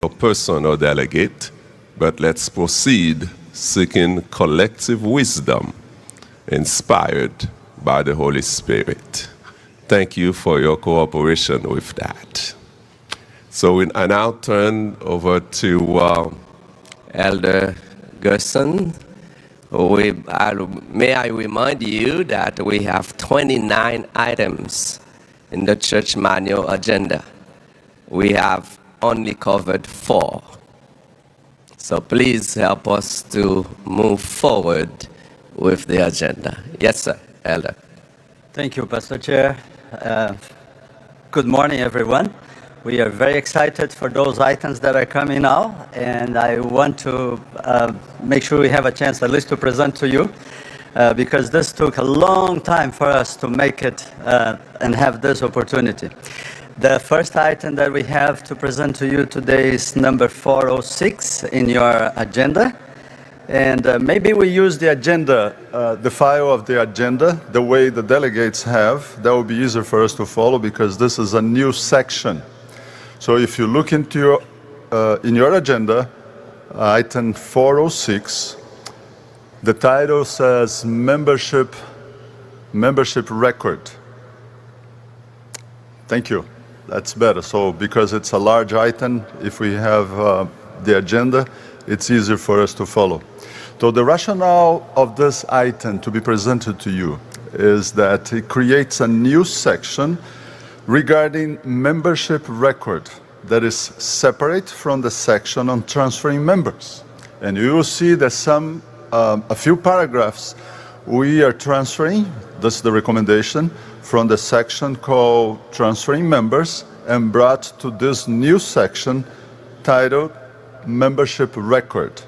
a person or delegate, but let's proceed seeking collective wisdom inspired by the Holy Spirit. Thank you for your cooperation with that. So I now turn over to Elder Gerson. May I remind you that we have 29 items in the church manual agenda. We have only covered 4. So please help us to move forward with the agenda. Yes, sir, Elder. Thank you, Pastor Chair. Good morning, everyone. We are very excited for those items that are coming now, and I want to make sure we have a chance at least to present to you, because this took a long time for us to make it and have this opportunity. The first item that we have to present to you today is number 406 in your agenda. And maybe we use the agenda, the file of the agenda, the way the delegates have. That will be easier for us to follow because this is a new section. So if you look into in your agenda, item 406, the title says membership record. Thank you. That's better. So because it's a large item, if we have the agenda, it's easier for us to follow. So the rationale of this item to be presented to you is that it creates a new section regarding membership record that is separate from the section on transferring members. And you will see that a few paragraphs we are transferring, that's the recommendation, from the section called transferring members and brought to this new section titled membership record,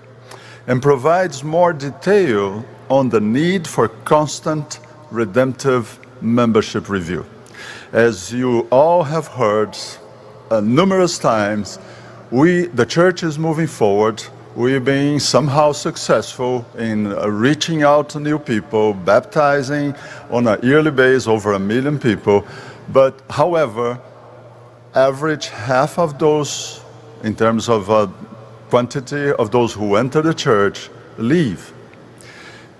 and provides more detail on the need for constant redemptive membership review. As you all have heard numerous times, the church is moving forward. We're being somehow successful in reaching out to new people, baptizing on a yearly basis over 1 million people. But however, average half of those, in terms of quantity of those who enter the church, leave.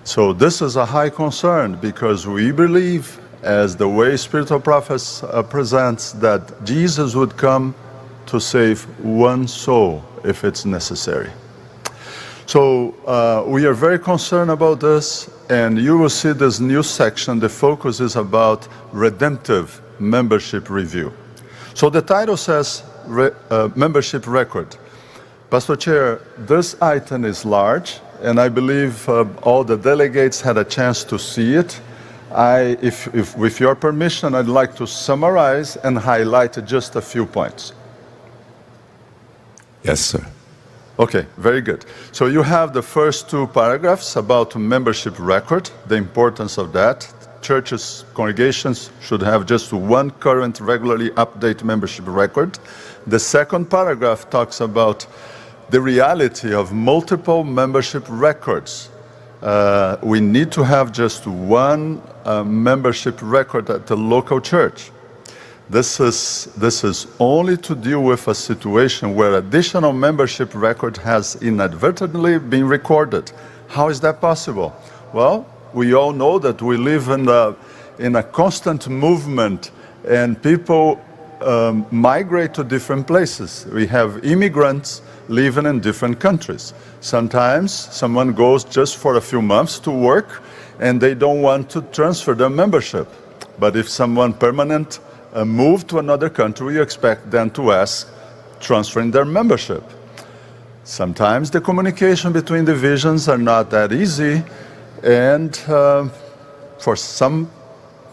So this is a high concern because we believe, as the way spiritual prophets presents, that Jesus would come to save one soul if it's necessary. So we are very concerned about this, and you will see this new section, the focus is about redemptive membership review. So the title says membership record. Pastor Chair, this item is large, and I believe all the delegates had a chance to see it. If with your permission, I'd like to summarize and highlight just a few points. yes, sir. Okay, very good. So you have the first 2 paragraphs about membership record, the importance of that. Churches, congregations should have just one current, regularly updated membership record. The second paragraph talks about the reality of multiple membership records. We need to have just one membership record at the local church. This is only to deal with a situation where additional membership record has inadvertently been recorded. How is that possible? Well, we all know that we live in a constant movement, and people migrate to different places. We have immigrants living in different countries. Sometimes someone goes just for a few months to work, and they don't want to transfer their membership. But if someone permanent move to another country, we expect them to ask transferring their membership. Sometimes the communication between divisions are not that easy, and for some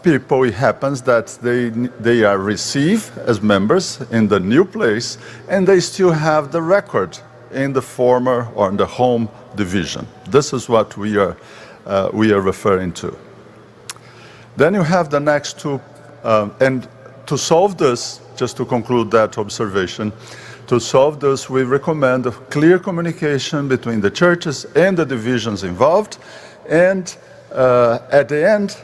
people it happens that they are received as members in the new place, and they still have the record in the former or in the home division. This is what we are referring to. Then you have the next 2, and to solve this, just to conclude that observation, to solve this, we recommend a clear communication between the churches and the divisions involved, and at the end,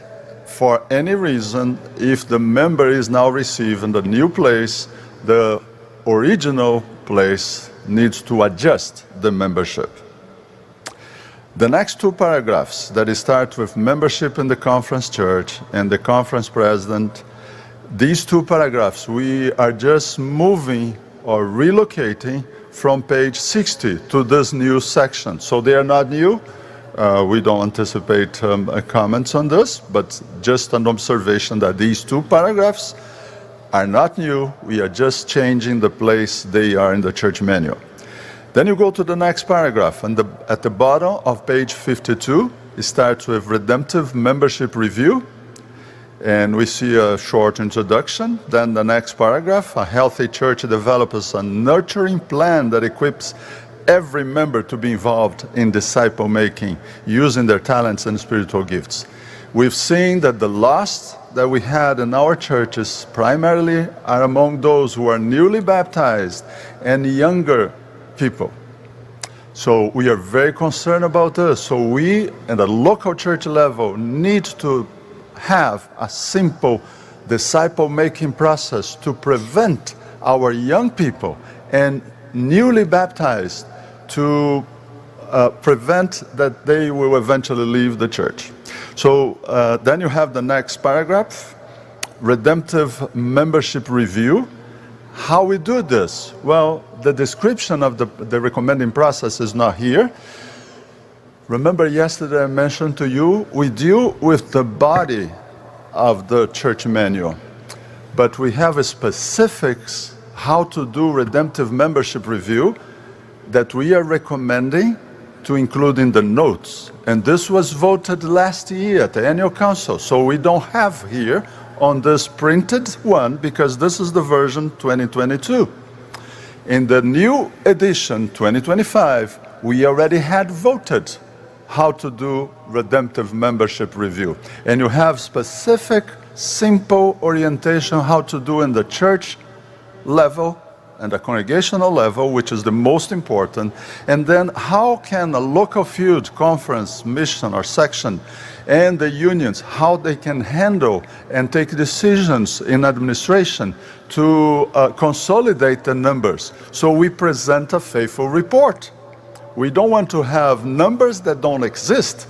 for any reason, if the member is now receiving the new place, the original place needs to adjust the membership. The next two paragraphs that start with membership in the conference church and the conference president, these two paragraphs, we are just moving or relocating from page 60 to this new section. So they are not new. We don't anticipate comments on this, but just an observation that these two paragraphs are not new. We are just changing the place they are in the church manual. Then you go to the next paragraph, and at the bottom of page 52, it starts with redemptive membership review, and we see a short introduction. Then the next paragraph, a healthy church develops a nurturing plan that equips every member to be involved in disciple making, using their talents and spiritual gifts. We've seen that the lost that we had in our churches primarily are among those who are newly baptized and younger people. So we are very concerned about this. So we, at the local church level, need to have a simple disciple-making process to prevent our young people and newly baptized to prevent that they will eventually leave the church. So then you have the next paragraph, redemptive membership review. How we do this? Well, the description of the recommending process is not here. Remember yesterday I mentioned to you, we deal with the body of the church manual, but we have specifics how to do redemptive membership review that we are recommending to include in the notes. And this was voted last year at the annual council. So we don't have here on this printed one, because this is the version 2022. In the new edition 2025, we already had voted how to do redemptive membership review. And you have specific, simple orientation how to do in the church level and the congregational level, which is the most important. And then how can a local field, conference, mission, or section, and the unions, how they can handle and take decisions in administration to consolidate the numbers. So we present a faithful report. We don't want to have numbers that don't exist.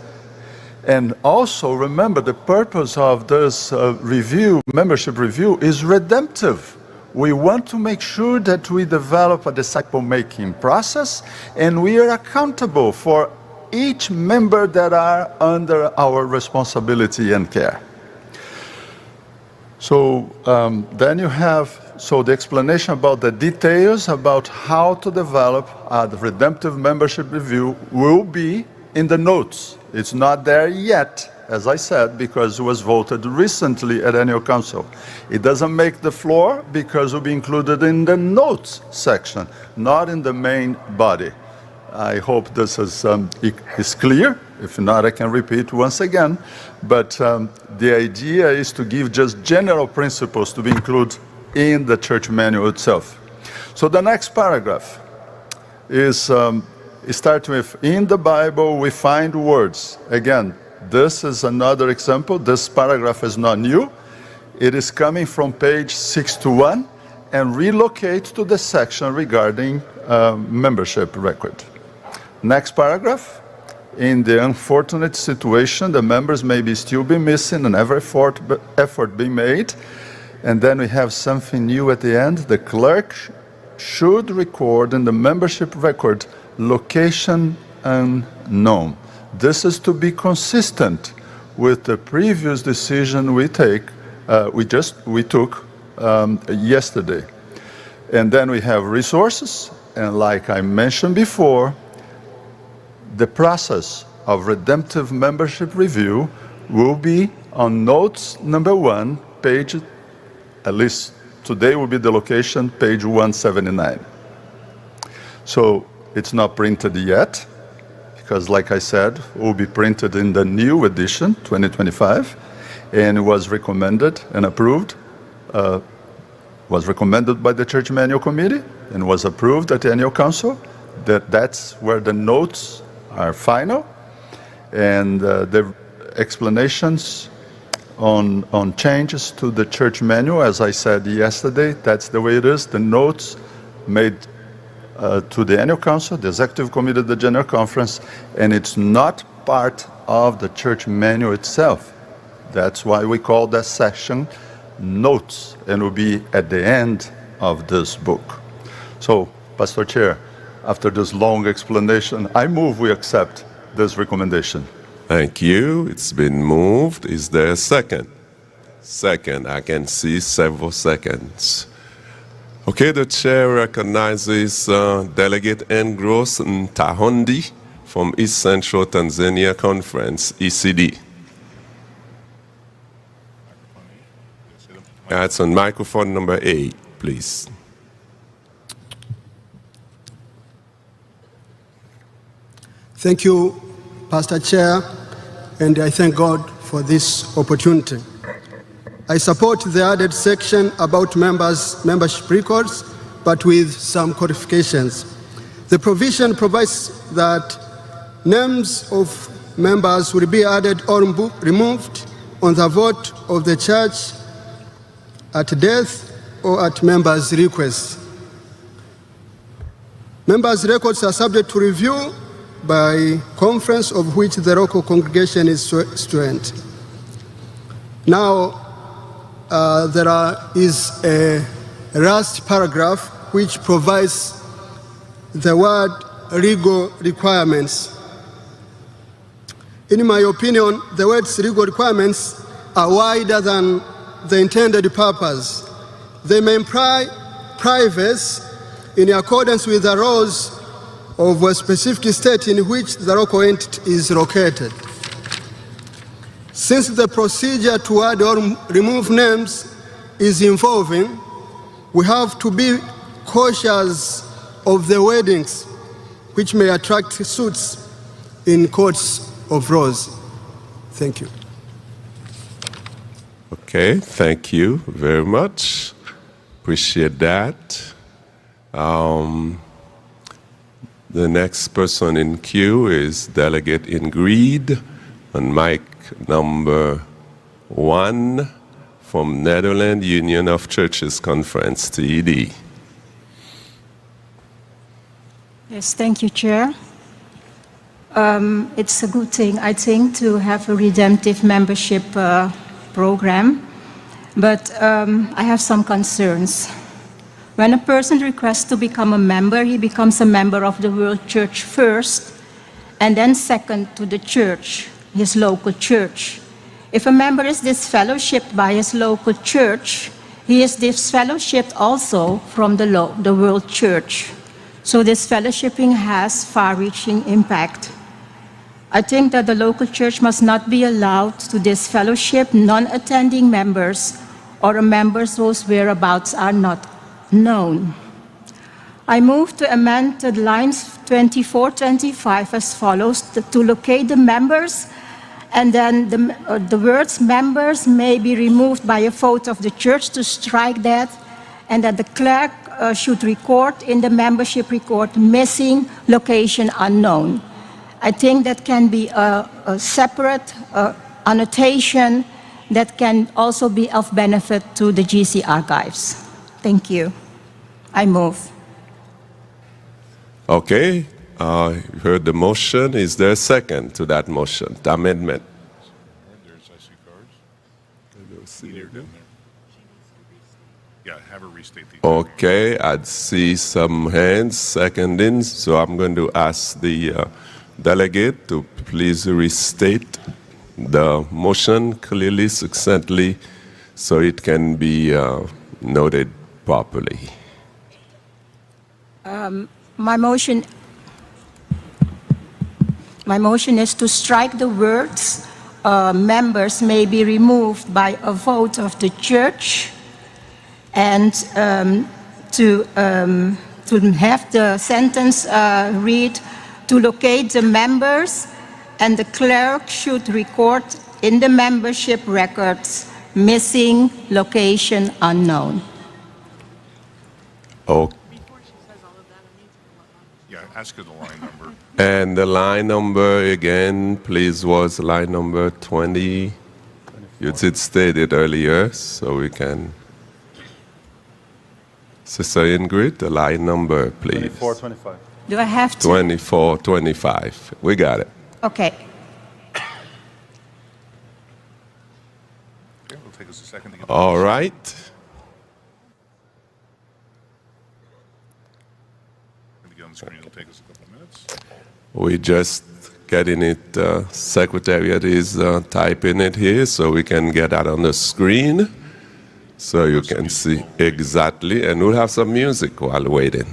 And also remember, the purpose of this review, membership review, is redemptive. We want to make sure that we develop a disciple-making process, and we are accountable for each member that are under our responsibility and care. So then you have the explanation about the details about how to develop the redemptive membership review will be in the notes. It's not there yet, as I said, because it was voted recently at annual council. It doesn't make the floor because it will be included in the notes section, not in the main body. I hope this is clear. If not, I can repeat once again. But the idea is to give just general principles to be included in the church manual itself. So the next paragraph is starting with, in the Bible we find words. Again, this is another example. This paragraph is not new. It is coming from page 61 and relocate to the section regarding membership record. Next paragraph. In the unfortunate situation, the members may still be missing and every effort be made. And then we have something new at the end. The clerk should record in the membership record location unknown. This is to be consistent with the previous decision we took yesterday. And then we have resources, and like I mentioned before, the process of redemptive membership review will be on notes number 1, page, at least today will be the location, page 179. So it's not printed yet, because like I said, it will be printed in the new edition, 2025, and it was recommended and approved, was recommended by the Church Manual Committee, and was approved at the Annual Council. That's where the notes are final, and the explanations on changes to the church manual, as I said yesterday, that's the way it is. The notes made to the annual council, the executive committee, the general conference, and it's not part of the church manual itself. That's why we call that section notes, and will be at the end of this book. So, Pastor Chair, after this long explanation, I move we accept this recommendation. Thank you. It's been moved. Is there a second? Second. I can see several seconds. Okay, the chair recognizes Delegate Engros Ntahondi from East Central Tanzania Conference, ECD. That's on microphone number 8, please. Thank you, Pastor Chair, and I thank God for this opportunity. I support the added section about membership records, but with some codifications. The provision provides that names of members will be added or removed on the vote of the church at death or at members' request. Members' records are subject to review by conference of which the local congregation is student. Now, there is a last paragraph which provides the word legal requirements. In my opinion, the words legal requirements are wider than the intended purpose. They may imply privacy in accordance with the laws of a specific state in which the local entity is located. Since the procedure to add or remove names is involving, we have to be cautious of the wordings which may attract suits in courts of laws. Thank you. Okay, thank you very much. Appreciate that. The next person in queue is Delegate Ingrid on mic number 1 from Netherlands Union of Churches Conference, TED. Yes, thank you, Chair. It's a good thing, I think, to have a redemptive membership program, but I have some concerns. When a person requests to become a member, he becomes a member of the World Church first, and then second to the church, his local church. If a member is disfellowshipped by his local church, he is disfellowshipped also from the World Church. So this fellowshipping has far-reaching impact. I think that the local church must not be allowed to disfellowship non-attending members or members whose whereabouts are not known. I move to amend the lines 24-25 as follows: to locate the members, and then the words members may be removed by a vote of the church, to strike that, and that the clerk should record in the membership record missing, location unknown. I think that can be a separate annotation that can also be of benefit to the GC archives. Thank you. I move. Okay, you heard the motion. Is there a second to that motion, the amendment? There's IC cards. Yeah, have her restate the. Okay, I'd see some hands seconding, so I'm going to ask the delegate to please restate the motion clearly, succinctly, so it can be noted properly. My motion is to strike the words members may be removed by a vote of the church, and to have the sentence read, to locate the members, and the clerk should record in the membership records missing, location unknown. Okay. Yeah, ask her the line number. And the line number again, please, was line number 20. You did state it earlier, so we can Sister Ingrid, the line number, please. 2425. Do I have to? 2425. We got it. Okay. Okay, it'll take us a second to get. All right. Going to get on the screen. It'll take us a couple of minutes. We just getting it. Secretariat is typing it here so we can get that on the screen so you can see exactly. And we'll have some music while waiting.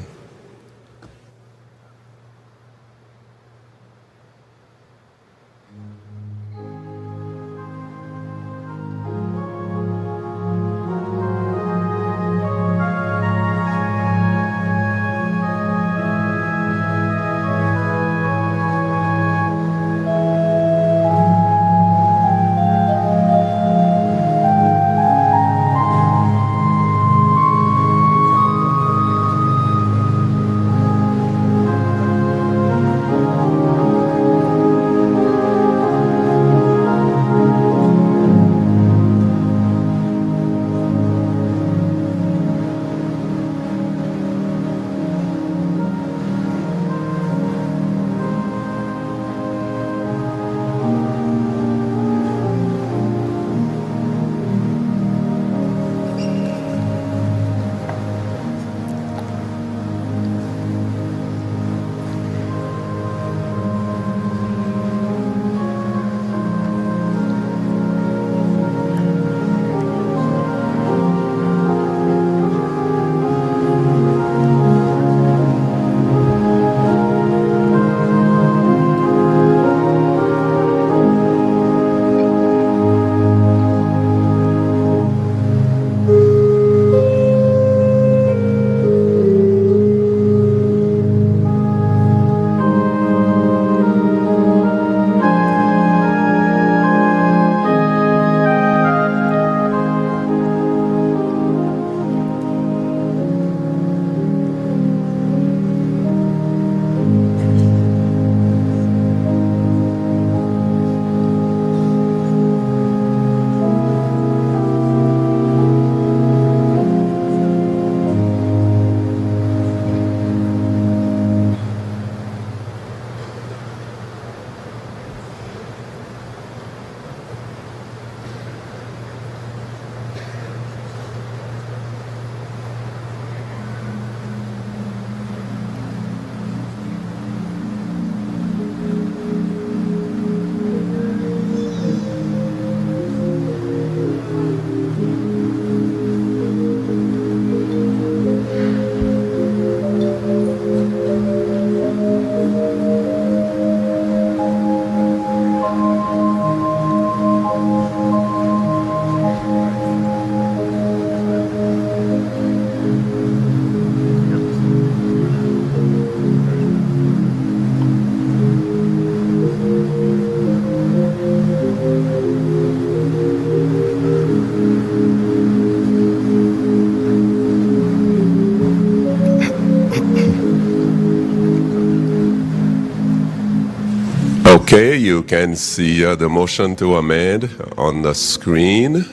Okay, you can see the motion to amend on the screen.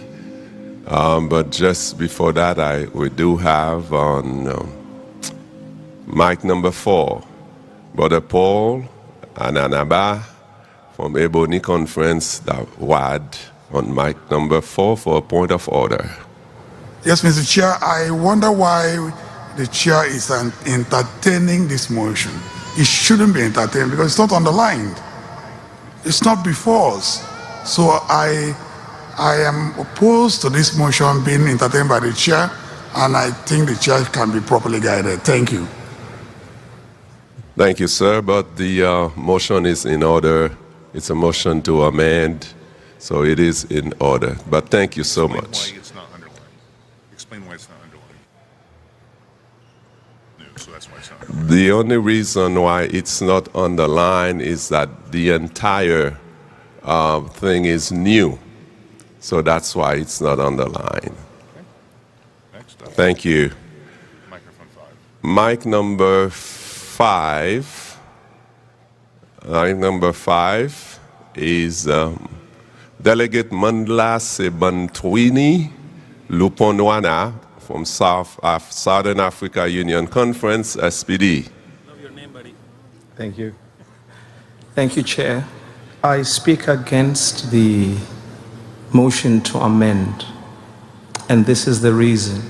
But just before that, we do have on mic number 4, Brother Paul Ananaba from Ebony Conference, the WAD, on mic number 4 for a point of order. Yes, Mr. Chair, I wonder why the chair is entertaining this motion. It shouldn't be entertained because it's not underlined. It's not before us. So I am opposed to this motion being entertained by the chair, and I think the chair can be properly guided. Thank you. Thank you, sir. But the motion is in order. It's a motion to amend, so it is in order. But thank you so much. Why it's not underlined. Explain why it's not underlined. No, so that's why it's not underlined. The only reason why it's not underlined is that the entire thing is new. So that's why it's not underlined. Next up, Thank you. microphone 5. Mic number 5. Mic number 5 is Delegate Mandla Sebantwini Luponwana from Southern Africa Union Conference, SPD. Thank you. Thank you, Chair. I speak against the motion to amend, and this is the reason.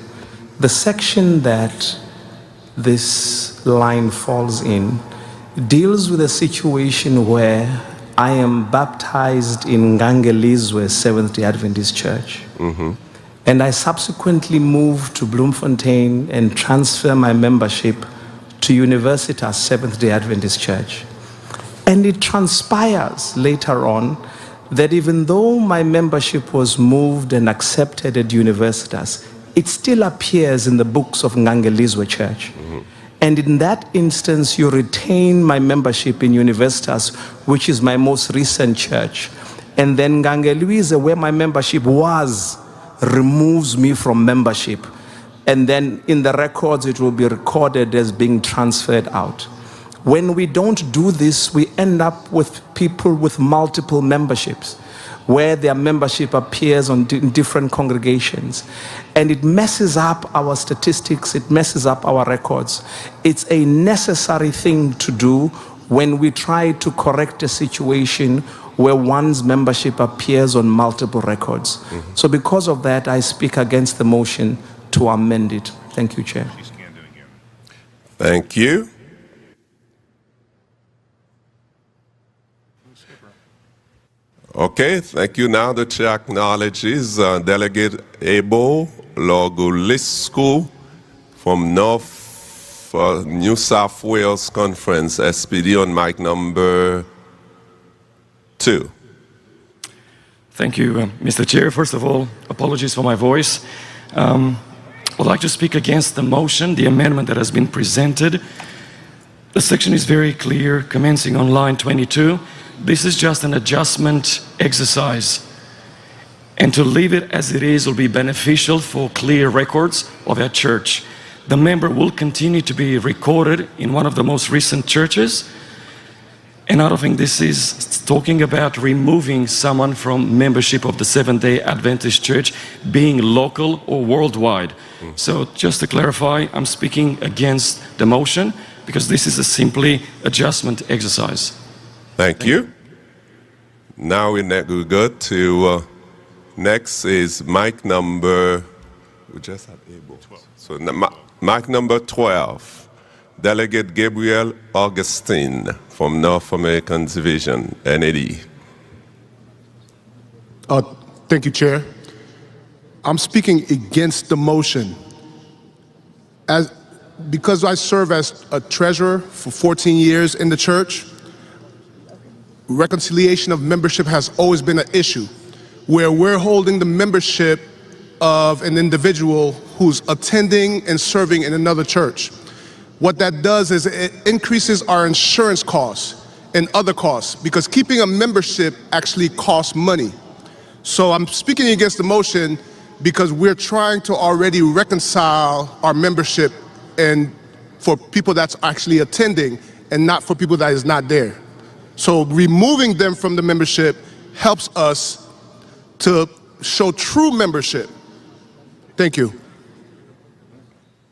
The section that this line falls in deals with a situation where I am baptized in Ngangelizwe Seventh-day Adventist Church. And I subsequently moved to Bloemfontein and transfer my membership to Universitas Seventh-day Adventist Church. And it transpires later on that even though my membership was moved and accepted at Universitas, it still appears in the books of Ngangelizwe Church. And in that instance, you retain my membership in Universitas, which is my most recent church. And then Ngangelizwe, where my membership was, removes me from membership. And then in the records, it will be recorded as being transferred out. When we don't do this, we end up with people with multiple memberships, where their membership appears in different congregations. And it messes up our statistics, it messes up our records. It's a necessary thing to do when we try to correct a situation where one's membership appears on multiple records. So because of that, I speak against the motion to amend it. Thank you, Chair. Thank you. Okay, thank you. Now the chair acknowledges Delegate Ebo Loguliscu from New South Wales Conference, SPD, on mic number 2. Thank you, Mr. Chair. First of all, apologies for my voice. I'd like to speak against the motion, the amendment that has been presented. The section is very clear, commencing on line 22. This is just an adjustment exercise. And to leave it as it is will be beneficial for clear records of our church. The member will continue to be recorded in one of the most recent churches. And I don't think this is talking about removing someone from membership of the Seventh-day Adventist Church, being local or worldwide. So just to clarify, I'm speaking against the motion because this is a simply adjustment exercise. Thank you. Now we go to next is mic number, we just had Able. 12. So mic number 12. Delegate Gabriel Augustine from North American Division, NAD. Thank you, Chair. I'm speaking against the motion. Because I serve as a treasurer for 14 years in the church, reconciliation of membership has always been an issue, where we're holding the membership of an individual who's attending and serving in another church. What that does is it increases our insurance costs and other costs, because keeping a membership actually costs money. So I'm speaking against the motion because we're trying to already reconcile our membership and for people that's actually attending and not for people that is not there. So removing them from the membership helps us to show true membership. Thank you.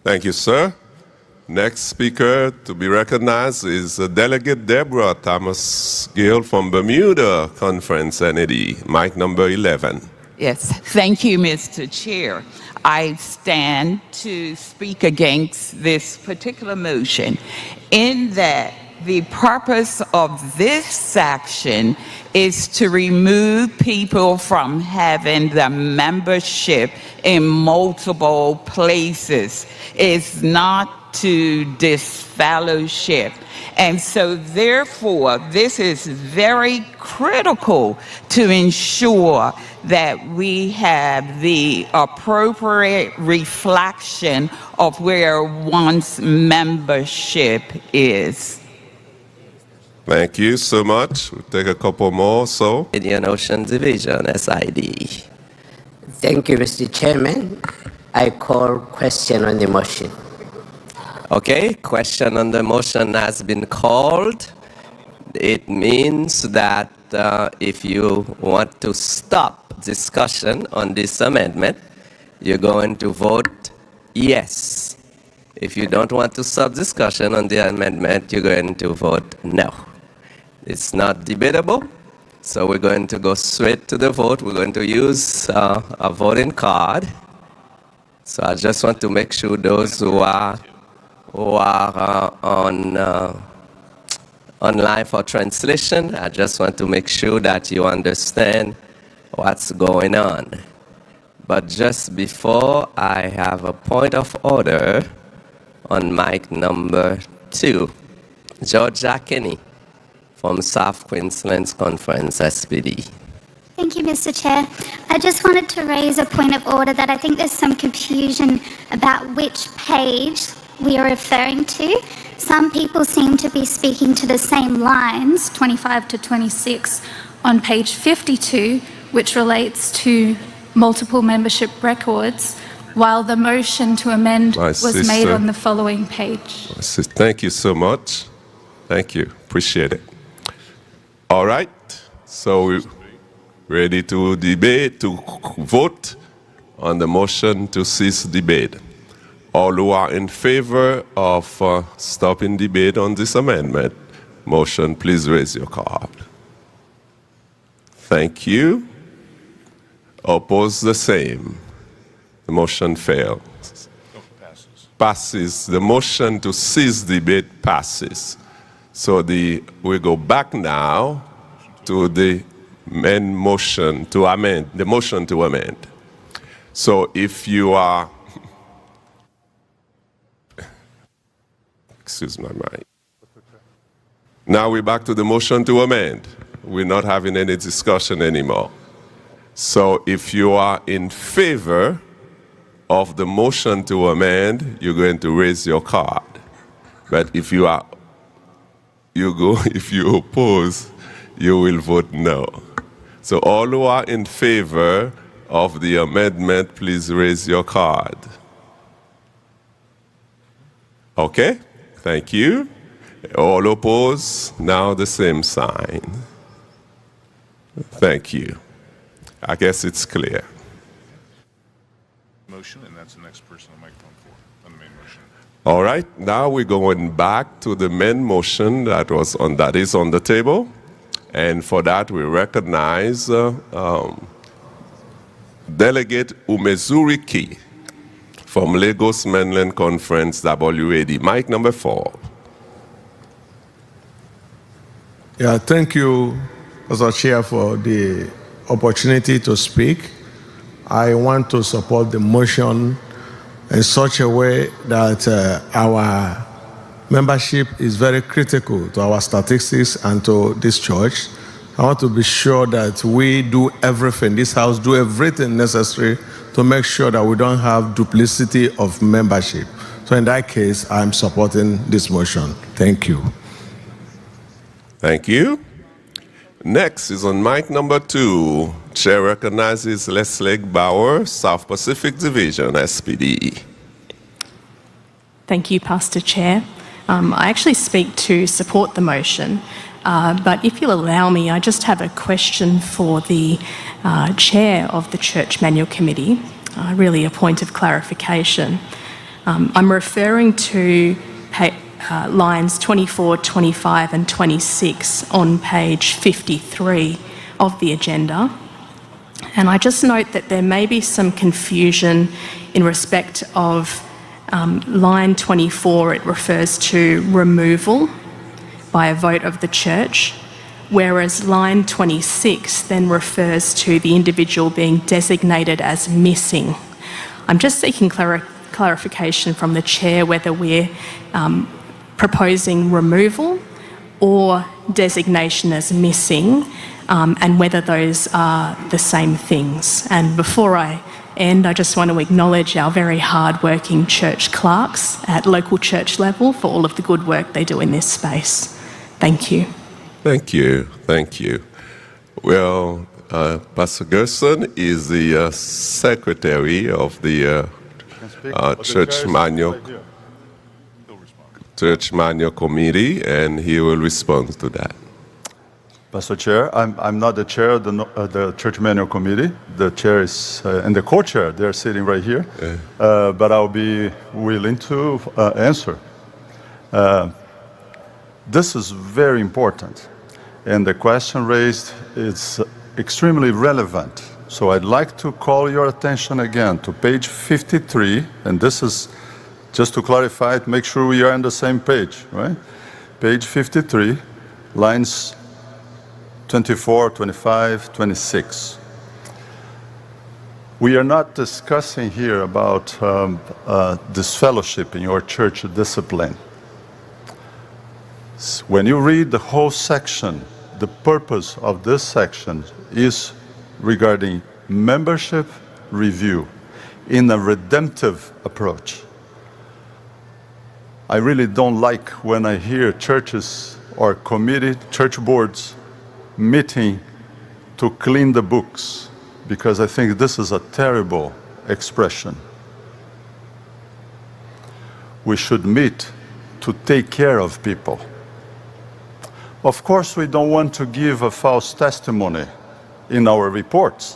Thank you, sir. Next speaker to be recognized is Delegate Deborah Thomas Gill from Bermuda Conference, NAD, mic number 11. Yes, thank you, Mr. Chair. I stand to speak against this particular motion in that the purpose of this section is to remove people from having the membership in multiple places. It's not to disfellowship. And so therefore, this is very critical to ensure that we have the appropriate reflection of where one's membership is. Thank you so much. We'll take a couple more. So, Indian Ocean Division, SID. Thank you, Mr. Chairman. I call question on the motion. Okay, question on the motion has been called. It means that if you want to stop discussion on this amendment, you're going to vote yes. If you don't want to stop discussion on the amendment, you're going to vote no. It's not debatable, so we're going to go straight to the vote. We're going to use a voting card. So I just want to make sure those who are online for translation, I just want to make sure that you understand what's going on. But just before, I have a point of order on mic number 2. George Kenny from South Queensland Conference, SPD. Thank you, Mr. Chair. I just wanted to raise a point of order that I think there's some confusion about which page we are referring to. Some people seem to be speaking to the same lines, 25 to 26, on page 52, which relates to multiple membership records, while the motion to amend was made on the following page. Thank you so much. Thank you. Appreciate it. All right. So we're ready to debate, to vote on the motion to cease debate. All who are in favor of stopping debate on this amendment motion, please raise your card. Thank you. Oppose the same. The motion fails. Passes. The motion to cease debate passes. So we go back now to the motion to amend, the motion to amend. So if you are, excuse my mind. Now we're back to the motion to amend. We're not having any discussion anymore. So if you are in favor of the motion to amend, you're going to raise your card. But if you oppose, you will vote no. So all who are in favor of the amendment, please raise your card. Okay, thank you. All oppose, now the same sign. Thank you. I guess it's clear. Motion, and that's the next person on microphone 4 on the main motion. All right, now we're going back to the main motion that is on the table. And for that, we recognize Delegate Umezuri Key from Lagos Mainland Conference, WAD. Mic number 4. Yeah, thank you, Mr. Chair, for the opportunity to speak. I want to support the motion in such a way that our membership is very critical to our statistics and to this church. I want to be sure that we do everything, this house do everything necessary to make sure that we don't have duplicity of membership. So in that case, I'm supporting this motion. Thank you. Thank you. Next is on mic number 2. Chair recognizes Leslie Bauer, South Pacific Division, SPD. Thank you, Pastor Chair. I actually speak to support the motion, but if you'll allow me, I just have a question for the Chair of the Church Manual Committee, really a point of clarification. I'm referring to lines 24, 25 and 26 on page 53 of the agenda. And I just note that there may be some confusion in respect of line 24, it refers to removal by a vote of the church, whereas line 26 then refers to the individual being designated as missing. I'm just seeking clarification from the chair whether we're proposing removal or designation as missing, and whether those are the same things. And before I end, I just want to acknowledge our very hard-working church clerks at local church level for all of the good work they do in this space. Thank you. Thank you. Thank you. Well, Pastor Gerson is the secretary of the Church Manual Committee, and he will respond to that. Pastor Chair, I'm not the chair of the Church Manual Committee. The chair is, and the co-chair, they're sitting right here. But I'll be willing to answer. This is very important. And the question raised is extremely relevant. So I'd like to call your attention again to page 53. And this is, just to clarify it, make sure we are on the same page, right? Page 53, lines 24, 25, 26. We are not discussing here about disfellowship in your church discipline. When you read the whole section, the purpose of this section is regarding membership review in a redemptive approach. I really don't like when I hear churches or committee, church boards meeting to clean the books, because I think this is a terrible expression. We should meet to take care of people. Of course, we don't want to give a false testimony in our reports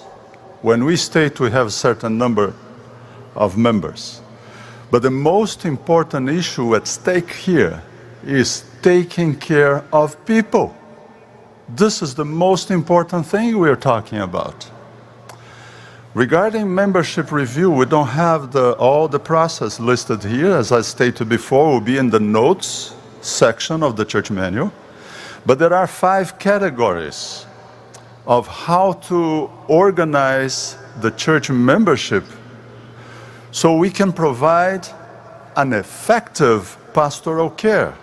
when we state we have a certain number of members. But the most important issue at stake here is taking care of people. This is the most important thing we're talking about. Regarding membership review, we don't have all the process listed here. As I stated before, will be in the notes section of the church manual. But there are 5 categories of how to organize the church membership so we can provide an effective pastoral care.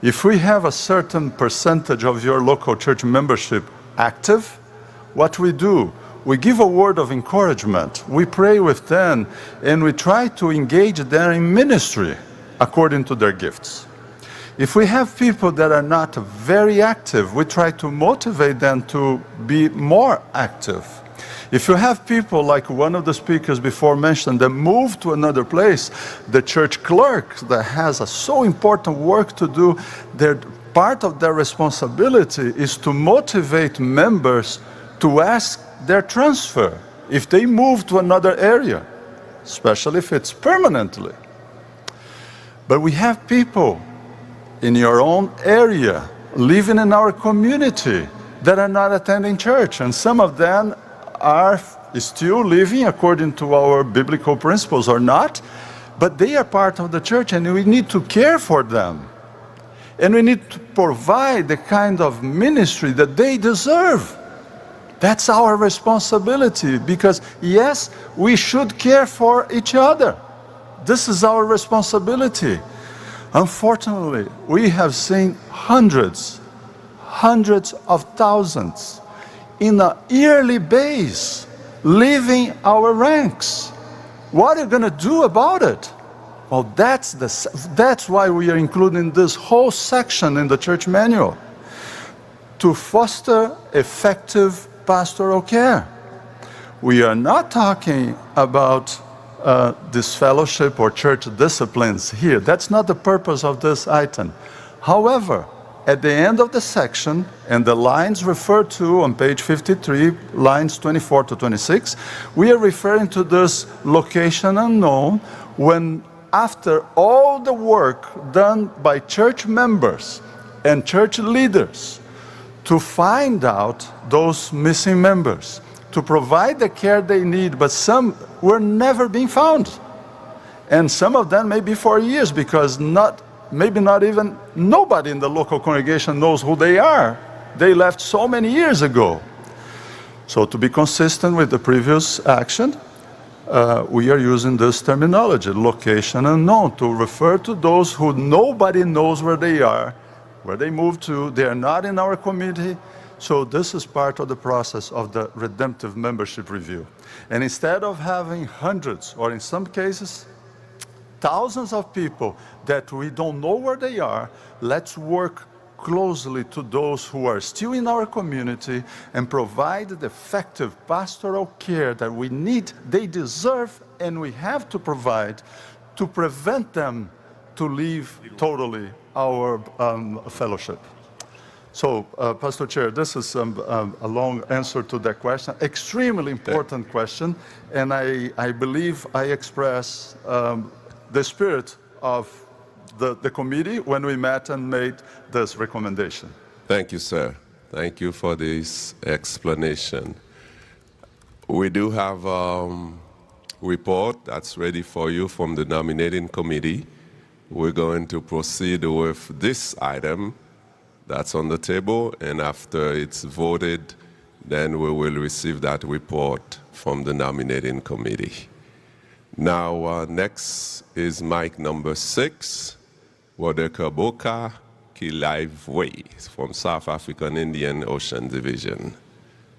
If we have a certain percentage of your local church membership active, what we do, we give a word of encouragement, we pray with them, and we try to engage them in ministry according to their gifts. If we have people that are not very active, we try to motivate them to be more active. If you have people like one of the speakers before mentioned that move to another place, the church clerk that has a so important work to do, part of their responsibility is to motivate members to ask their transfer if they move to another area, especially if it's permanently. But we have people in your own area, living in our community, that are not attending church, and some of them are still living according to our biblical principles or not, but they are part of the church, and we need to care for them. And we need to provide the kind of ministry that they deserve. That's our responsibility, because yes, we should care for each other. This is our responsibility. Unfortunately, we have seen hundreds of thousands in a yearly base leaving our ranks. What are you going to do about it? Well, that's why we are including this whole section in the church manual, to foster effective pastoral care. We are not talking about disfellowship or church disciplines here. That's not the purpose of this item. However, at the end of the section, and the lines referred to on page 53, lines 24 to 26, we are referring to this location unknown, when after all the work done by church members and church leaders to find out those missing members, to provide the care they need, but some were never being found. And some of them may be for years, because maybe not even nobody in the local congregation knows who they are. They left so many years ago. So to be consistent with the previous action, we are using this terminology, location unknown, to refer to those who nobody knows where they are, where they moved to. They are not in our community. So this is part of the process of the redemptive membership review. And instead of having hundreds, or in some cases, thousands of people that we don't know where they are, let's work closely to those who are still in our community and provide the effective pastoral care that we need, they deserve, and we have to provide to prevent them to leave totally our fellowship. So, Pastor Chair, this is a long answer to that question. Extremely important question, and I believe I express the spirit of the committee when we met and made this recommendation. Thank you, sir. Thank you for this explanation. We do have a report that's ready for you from the nominating committee. We're going to proceed with this item that's on the table, and after it's voted, then we will receive that report from the nominating committee. Now, next is mic number 6, Wodekaboka Kilaivwe from South African Indian Ocean Division.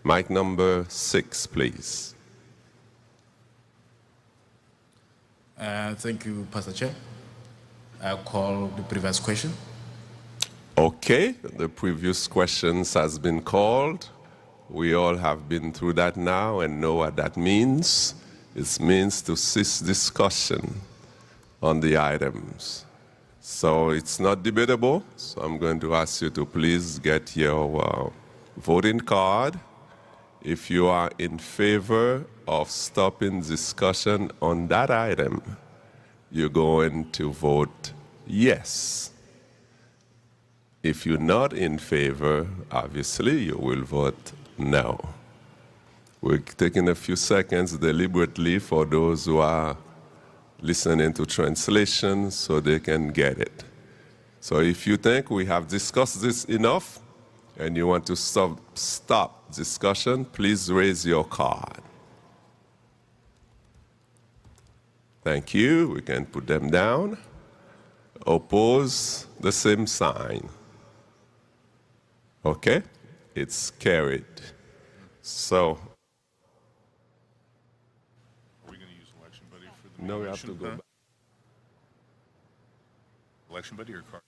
Mic number 6, please. Thank you, Pastor Chair. I'll call the previous question. Okay, the previous questions has been called. We all have been through that now and know what that means. It means to cease discussion on the items. So it's not debatable, so I'm going to ask you to please get your voting card. If you are in favor of stopping discussion on that item, you're going to vote yes. If you're not in favor, obviously you will vote no. We're taking a few seconds deliberately for those who are listening to translation so they can get it. So if you think we have discussed this enough and you want to stop discussion, please raise your card. Thank you. We can put them down. Oppose, the same sign. Okay, it's carried. So, Are we going to use Election Buddy for the no, we have to go back. Election Buddy or card?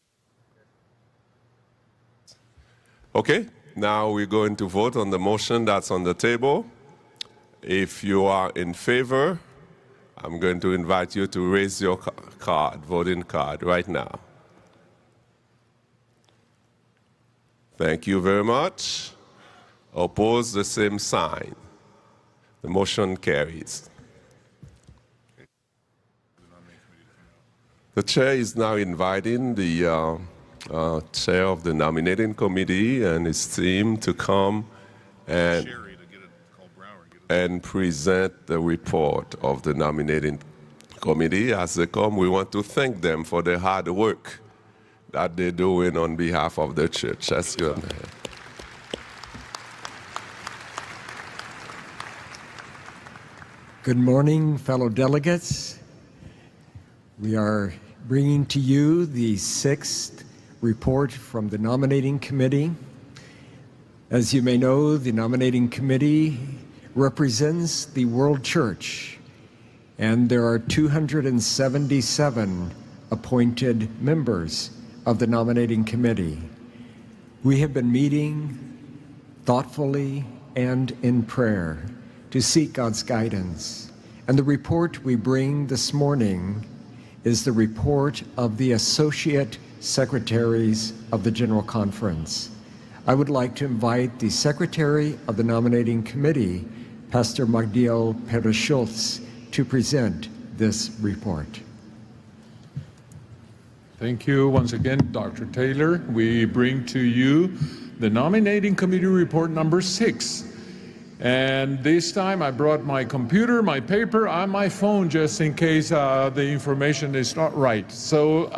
Okay, now we're going to vote on the motion that's on the table. If you are in favor, I'm going to invite you to raise your card, voting card, right now. Thank you very much. Oppose, the same sign. The motion carries. The chair is now inviting the chair of the nominating committee and his team to come and present the report of the nominating committee. As they come, we want to thank them for their hard work that they're doing on behalf of the church. That's good. Good morning, fellow delegates. We are bringing to you the 6th report from the nominating committee. As you may know, the nominating committee represents the world church, and there are 277 appointed members of the nominating committee. We have been meeting thoughtfully and in prayer to seek God's guidance. And the report we bring this morning is the report of the Associate Secretaries of the General Conference. I would like to invite the Secretary of the Nominating Committee, Pastor Magdiel Perez-Schultz, to present this report. Thank you once again, Dr. Taylor. We bring to you the Nominating Committee Report number 6. And this time I brought my computer, my paper, and my phone just in case the information is not right. So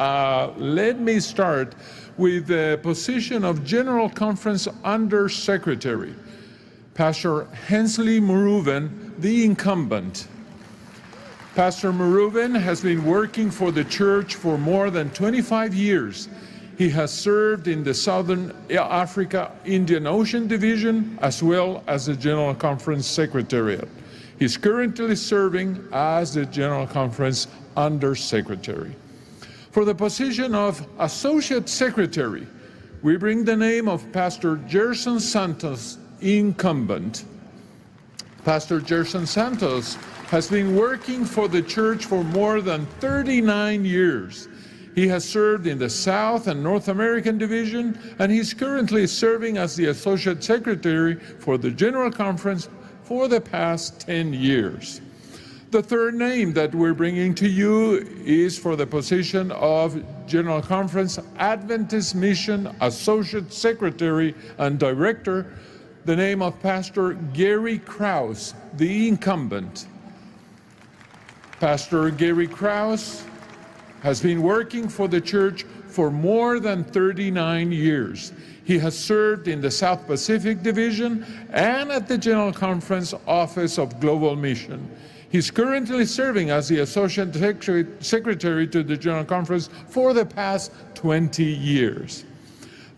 let me start with the position of General Conference Under Secretary. Pastor Hensley Muruven, the incumbent. Pastor Muruven has been working for the church for more than 25 years. He has served in the Southern Africa Indian Ocean Division as well as the General Conference Secretariat. He's currently serving as the General Conference Under Secretary. For the position of Associate Secretary, we bring the name of Pastor Gerson Santos, incumbent. Pastor Gerson Santos has been working for the church for more than 39 years. He has served in the South and North American Division, and he's currently serving as the Associate Secretary for the General Conference for the past 10 years. The third name that we're bringing to you is for the position of General Conference Adventist Mission Associate Secretary and Director, the name of Pastor Gary Krause, the incumbent. Pastor Gary Krause has been working for the church for more than 39 years. He has served in the South Pacific Division and at the General Conference Office of Global Mission. He's currently serving as the Associate Secretary to the General Conference for the past 20 years.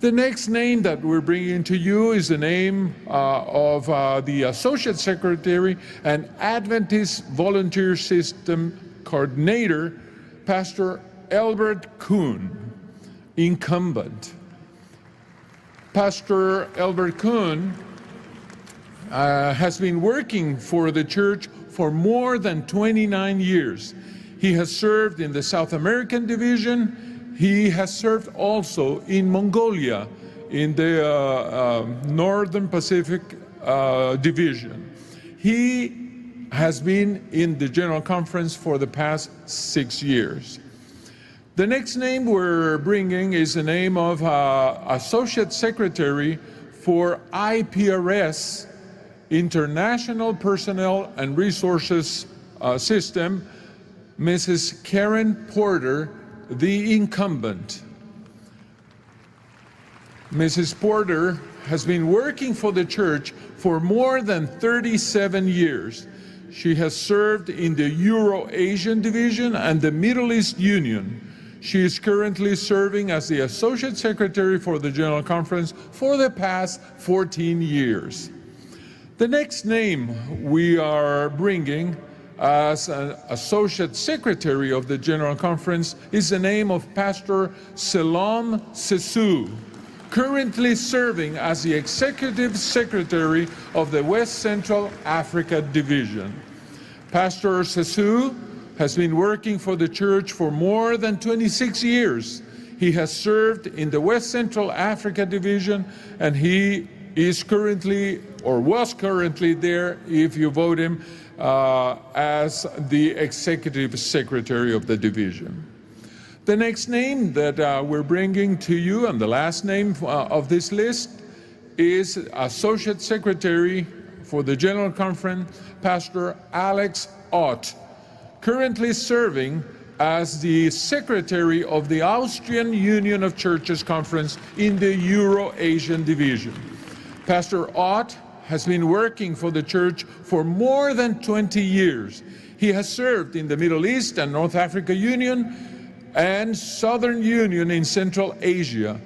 The next name that we're bringing to you is the name of the Associate Secretary and Adventist Volunteer System Coordinator, Pastor Albert Kuhn, incumbent. Pastor Albert Kuhn has been working for the church for more than 29 years. He has served in the South American Division. He has served also in Mongolia in the Northern Pacific Division. He has been in the General Conference for the past 6 years. The next name we're bringing is the name of Associate Secretary for IPRS, International Personnel and Resources System, Mrs. Karen Porter, the incumbent. Mrs. Porter has been working for the church for more than 37 years. She has served in the Euro-Asian Division and the Middle East Union. She is currently serving as the Associate Secretary for the General Conference for the past 14 years. The next name we are bringing as an Associate Secretary of the General Conference is the name of Pastor Selam Sesu, currently serving as the Executive Secretary of the West Central Africa Division. Pastor Sesu has been working for the church for more than 26 years. He has served in the West Central Africa Division, and he is currently, or was currently there, if you vote him, as the Executive Secretary of the division. The next name that we're bringing to you, and the last name of this list, is Associate Secretary for the General Conference, Pastor Alex Ott, currently serving as the Secretary of the Austrian Union of Churches Conference in the Euro-Asian Division. Pastor Ott has been working for the church for more than 20 years. He has served in the Middle East and North Africa Union and Southern Union in Central Asia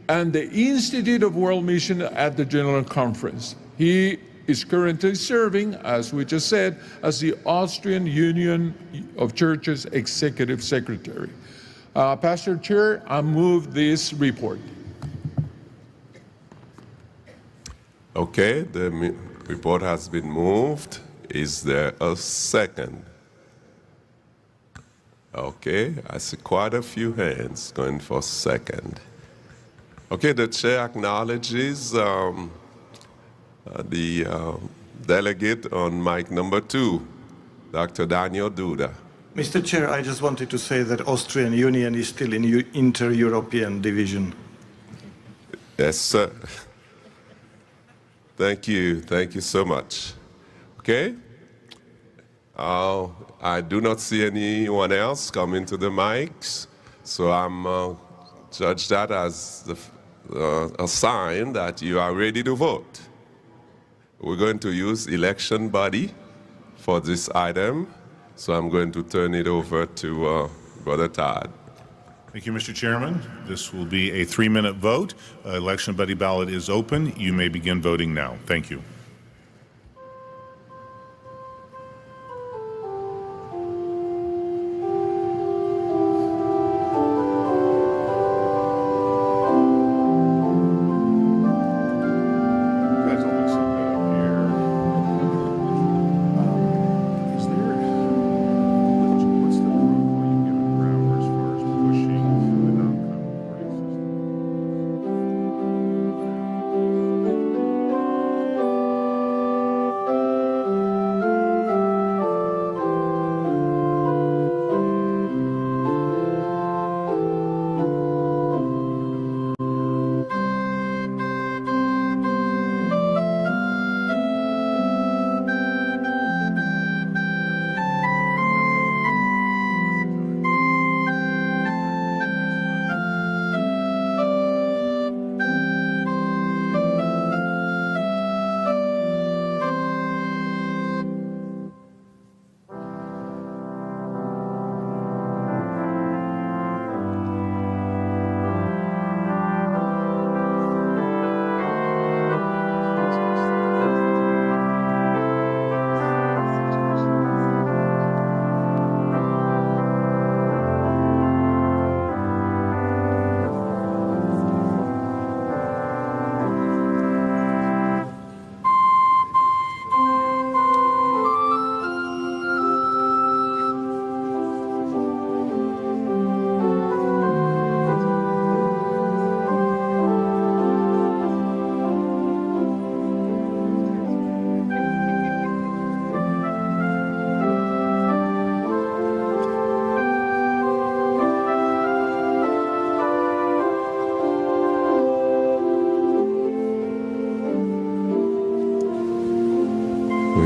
and the Institute of World Mission at the General Conference. He is currently serving, as we just said, as the Austrian Union of Churches Executive Secretary. Pastor Chair, I move this report. Okay, the report has been moved. Is there a second? Okay, I see quite a few hands going for second. Okay, the chair acknowledges the delegate on mic number 2, Dr. Daniel Duda. Mr. Chair, I just wanted to say that Austrian Union is still in inter-European division. Yes, sir. Thank you so much. Okay, I do not see anyone else coming to the mics, so I'm judge that as a sign that you are ready to vote. We're going to use election body for this item, so I'm going to turn it over to Brother Todd. Thank you, Mr. Chairman. This will be a 3-minute vote. Election buddy ballot is open. You may begin voting now. Thank you. What's the protocol you've given Brown as far as pushing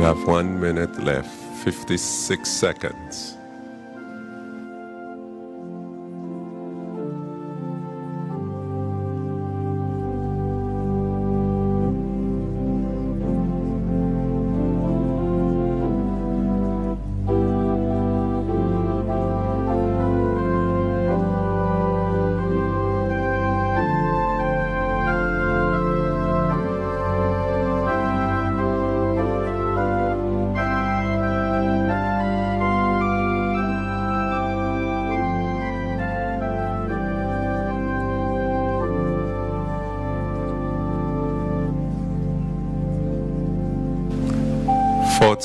We have 1 minute left, 56 seconds.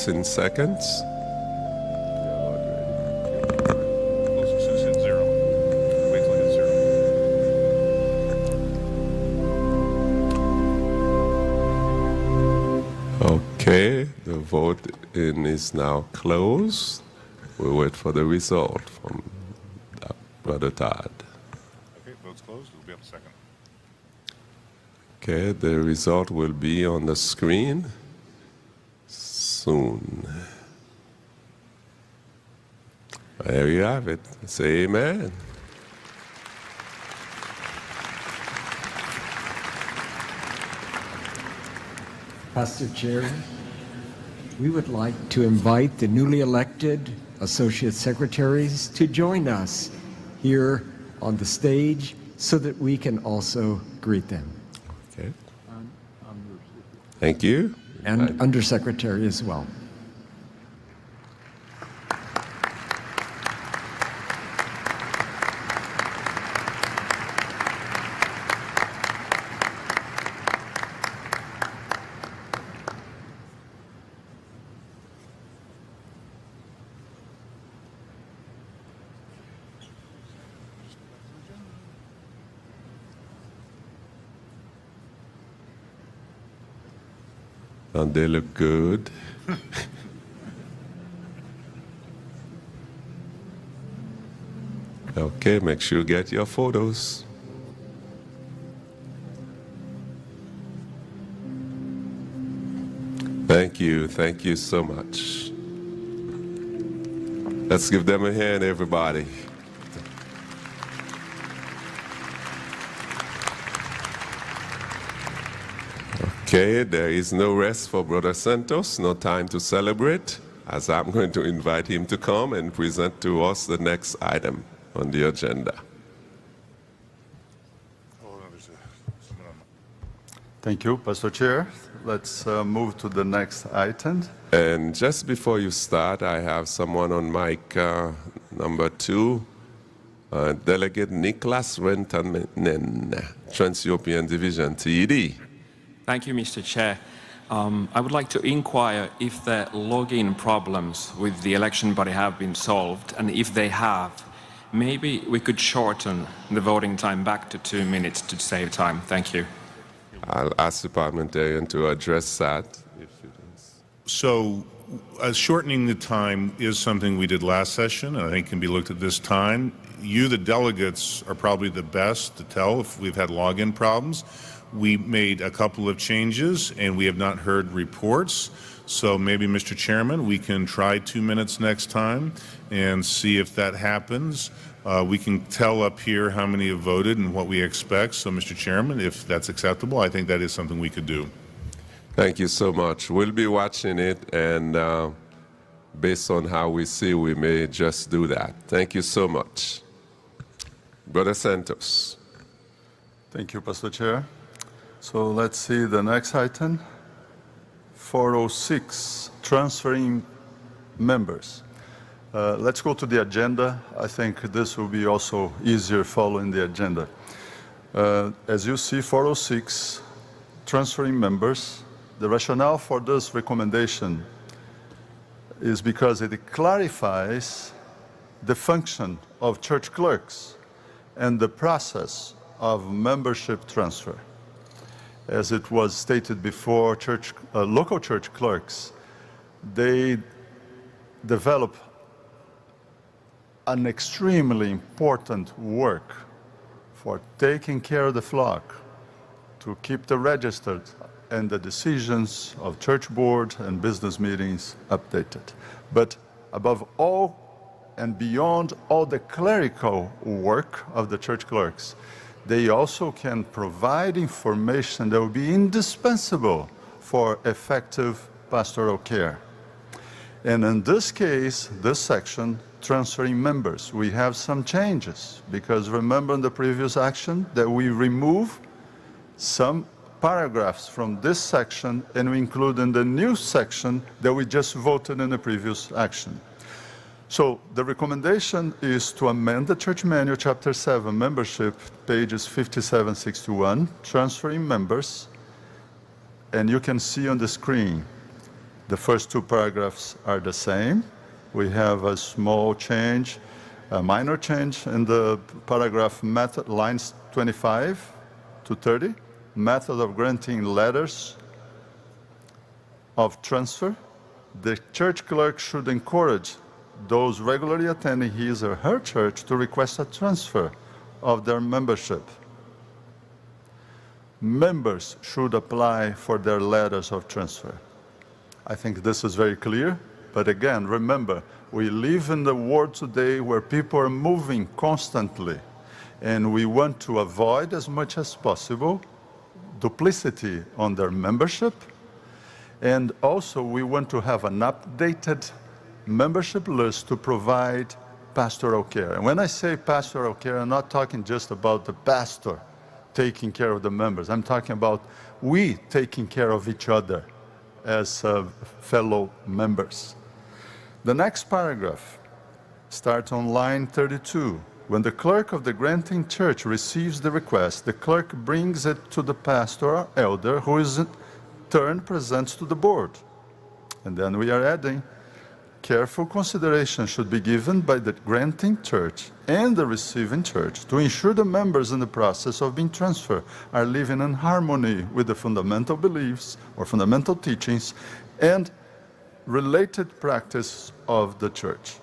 In seconds. Okay, the vote is now closed. We'll wait for the result from Brother Todd. Okay, vote's closed. It'll be up a second. Okay, the result will be on the screen soon. There you have it. Say amen. Pastor Chair, we would like to invite the newly elected Associate Secretaries to join us here on the stage so that we can also greet them. Okay. Thank you. And Undersecretary as well. And they look good. Okay, make sure you get your photos. Thank you so much. Let's give them a hand, everybody. Okay, there is no rest for Brother Santos, no time to celebrate, as I'm going to invite him to come and present to us the next item on the agenda. Thank you, Pastor Chair. Let's move to the next item. And just before you start, I have someone on mic number 2, Delegate Nicholas Rentanen, Trans-European Division, TED. Thank you, Mr. Chair. I would like to inquire if the login problems with the election body have been solved, and if they have, maybe we could shorten the voting time back to 2 minutes to save time. Thank you. I'll ask the parliamentarian to address that. If it is. So, shortening the time is something we did last session, and I think can be looked at this time. You, the delegates, are probably the best to tell if we've had login problems. We made a couple of changes, and we have not heard reports. So maybe, Mr. Chairman, we can try 2 minutes next time and see if that happens. We can tell up here how many have voted and what we expect. So, Mr. Chairman, if that's acceptable, I think that is something we could do. Thank you so much. We'll be watching it, and based on how we see, we may just do that. Thank you so much. Brother Santos. Thank you, Pastor Chair. So let's see the next item. 406, transferring members. Let's go to the agenda. I think this will be also easier following the agenda. As you see, 406, transferring members. The rationale for this recommendation is because it clarifies the function of church clerks and the process of membership transfer. As it was stated before, local church clerks, they develop an extremely important work for taking care of the flock, to keep the registered and the decisions of church board and business meetings updated. But above all and beyond all the clerical work of the church clerks, they also can provide information that will be indispensable for effective pastoral care. And in this case, this section, transferring members, we have some changes, because remember in the previous action that we remove some paragraphs from this section and we include in the new section that we just voted in the previous action. So the recommendation is to amend the Church Manual, Chapter 7, Membership, pages 57-61, transferring members, and you can see on the screen the first two paragraphs are the same. We have a small change, a minor change in the paragraph method, lines 25 to 30, method of granting letters of transfer. The church clerk should encourage those regularly attending his or her church to request a transfer of their membership. Members should apply for their letters of transfer. I think this is very clear, but again, remember, we live in the world today where people are moving constantly, and we want to avoid as much as possible duplicity on their membership, and also we want to have an updated membership list to provide pastoral care. And when I say pastoral care, I'm not talking just about the pastor taking care of the members. I'm talking about we taking care of each other as fellow members. The next paragraph starts on line 32. When the clerk of the granting church receives the request, the clerk brings it to the pastor or elder, who is in turn presents to the board. And then we are adding, careful consideration should be given by the granting church and the receiving church to ensure the members in the process of being transferred are living in harmony with the fundamental beliefs or fundamental teachings and related practice of the church.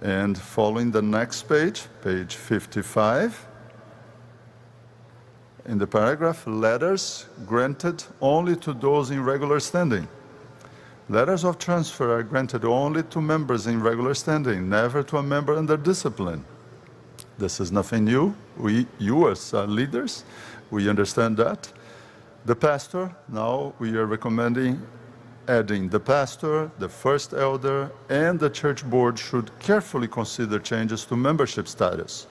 And following the next page, page 55, in the paragraph, letters granted only to those in regular standing. Letters of transfer are granted only to members in regular standing, never to a member under discipline. This is nothing new. You as leaders, we understand that. The pastor, now we are recommending adding the pastor, the first elder, and the church board should carefully consider changes to membership status.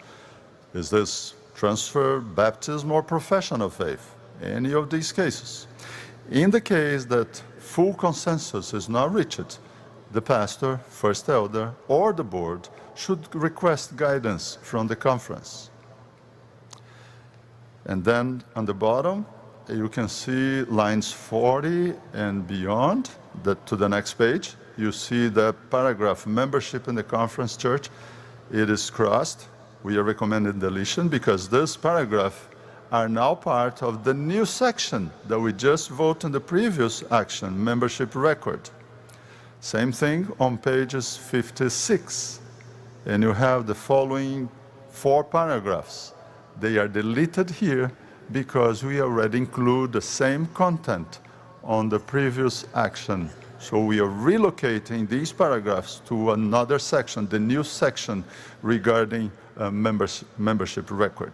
Is this transfer, baptism, or profession of faith? Any of these cases. In the case that full consensus is not reached, the pastor, first elder, or the board should request guidance from the conference. And then on the bottom, you can see lines 40 and beyond, to the next page. You see the paragraph, membership in the conference church. It is crossed. We are recommending deletion because this paragraph are now part of the new section that we just voted in the previous action, membership record. Same thing on pages 56. And you have the following 4 paragraphs. They are deleted here because we already include the same content on the previous action. So we are relocating these paragraphs to another section, the new section regarding membership record.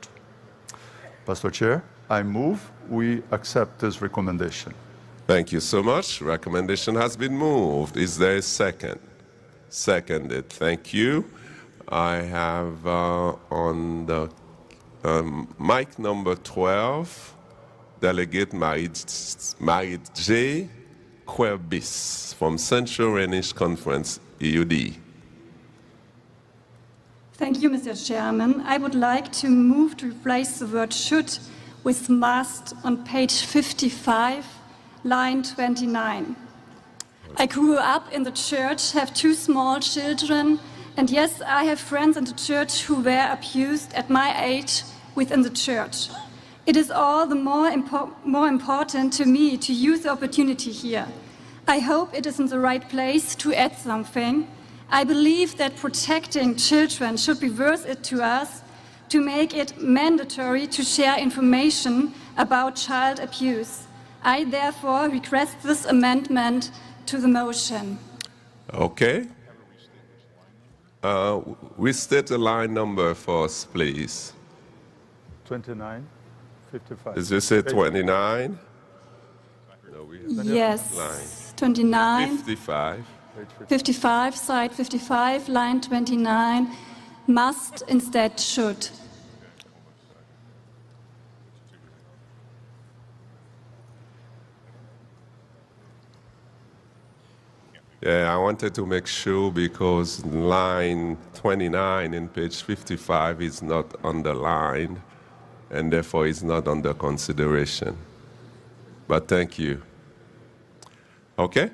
Pastor Chair, I move we accept this recommendation. Thank you so much. Recommendation has been moved. Is there a second? Seconded. Thank you. I have on the mic number 12, Delegate Marit J. Querbis from Central Rhenish Conference, EUD. Thank you, Mr. Chairman. I would like to move to replace the word should with must on page 55, line 29. I grew up in the church, have 2 small children, and yes, I have friends in the church who were abused at my age within the church. It is all the more important to me to use the opportunity here. I hope it is in the right place to add something. I believe that protecting children should be worth it to us. to make it mandatory to share information about child abuse. I therefore request this amendment to the motion. Okay. Restate the line number for us, please. 29, 55. Did you say 29? No, we Yes, line. 29, 55. 55, side 55, line 29, must instead should. Yeah, I wanted to make sure because line 29 in page 55 is not underlined and therefore is not under consideration. But thank you. Okay,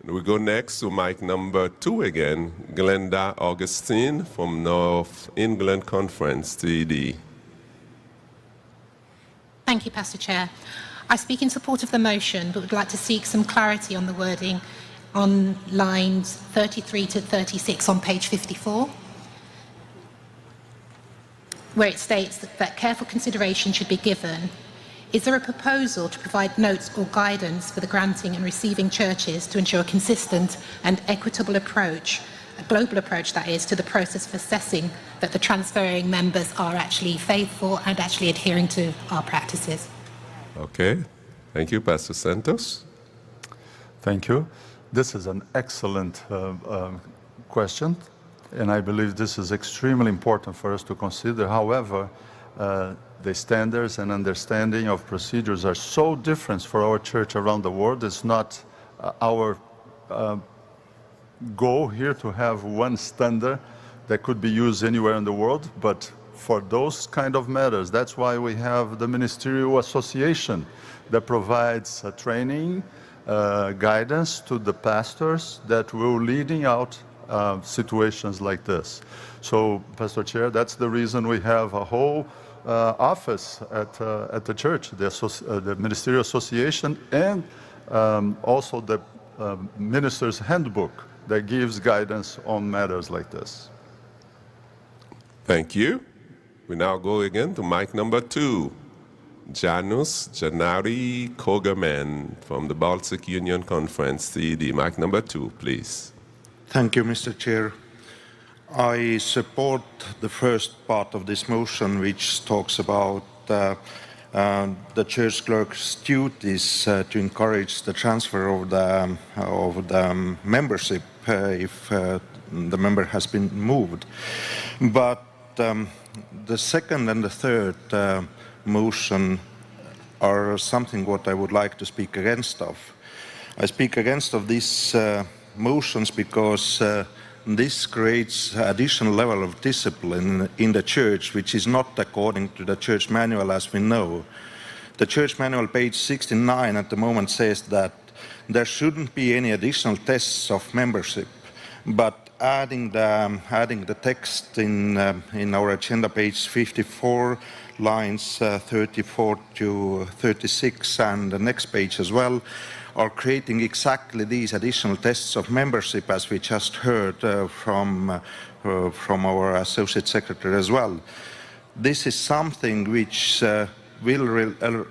we go next to mic number 2 again, Glenda Augustine from North England Conference, TED. Thank you, Pastor Chair. I speak in support of the motion, but would like to seek some clarity on the wording on lines 33 to 36 on page 54, where it states that careful consideration should be given. Is there a proposal to provide notes or guidance for the granting and receiving churches to ensure a consistent and equitable approach, a global approach that is, to the process of assessing that the transferring members are actually faithful and actually adhering to our practices? Okay, thank you, Pastor Santos. Thank you. This is an excellent question, and I believe this is extremely important for us to consider. However, the standards and understanding of procedures are so different for our church around the world. It's not our goal here to have one standard that could be used anywhere in the world, but for those kind of matters, that's why we have the Ministerial Association that provides training, guidance to the pastors that will leading out situations like this. So, Pastor Chair, that's the reason we have a whole office at the church, the Ministerial Association, and also the Minister's Handbook that gives guidance on matters like this. Thank you. We now go again to mic number 2. Janus Janari Kogerman from the Baltic Union Conference, TED. Mic number 2, please. Thank you, Mr. Chair. I support the first part of this motion, which talks about the church clerk's duties to encourage the transfer of the membership if the member has been moved. But the second and the third motion are something what I would like to speak against of. I speak against of these motions because this creates additional level of discipline in the church, which is not according to the church manual as we know. The church manual, page 69 at the moment, says that there shouldn't be any additional tests of membership, but adding the text in our agenda, page 54, lines 34 to 36, and the next page as well, are creating exactly these additional tests of membership, as we just heard from our Associate Secretary as well. This is something which will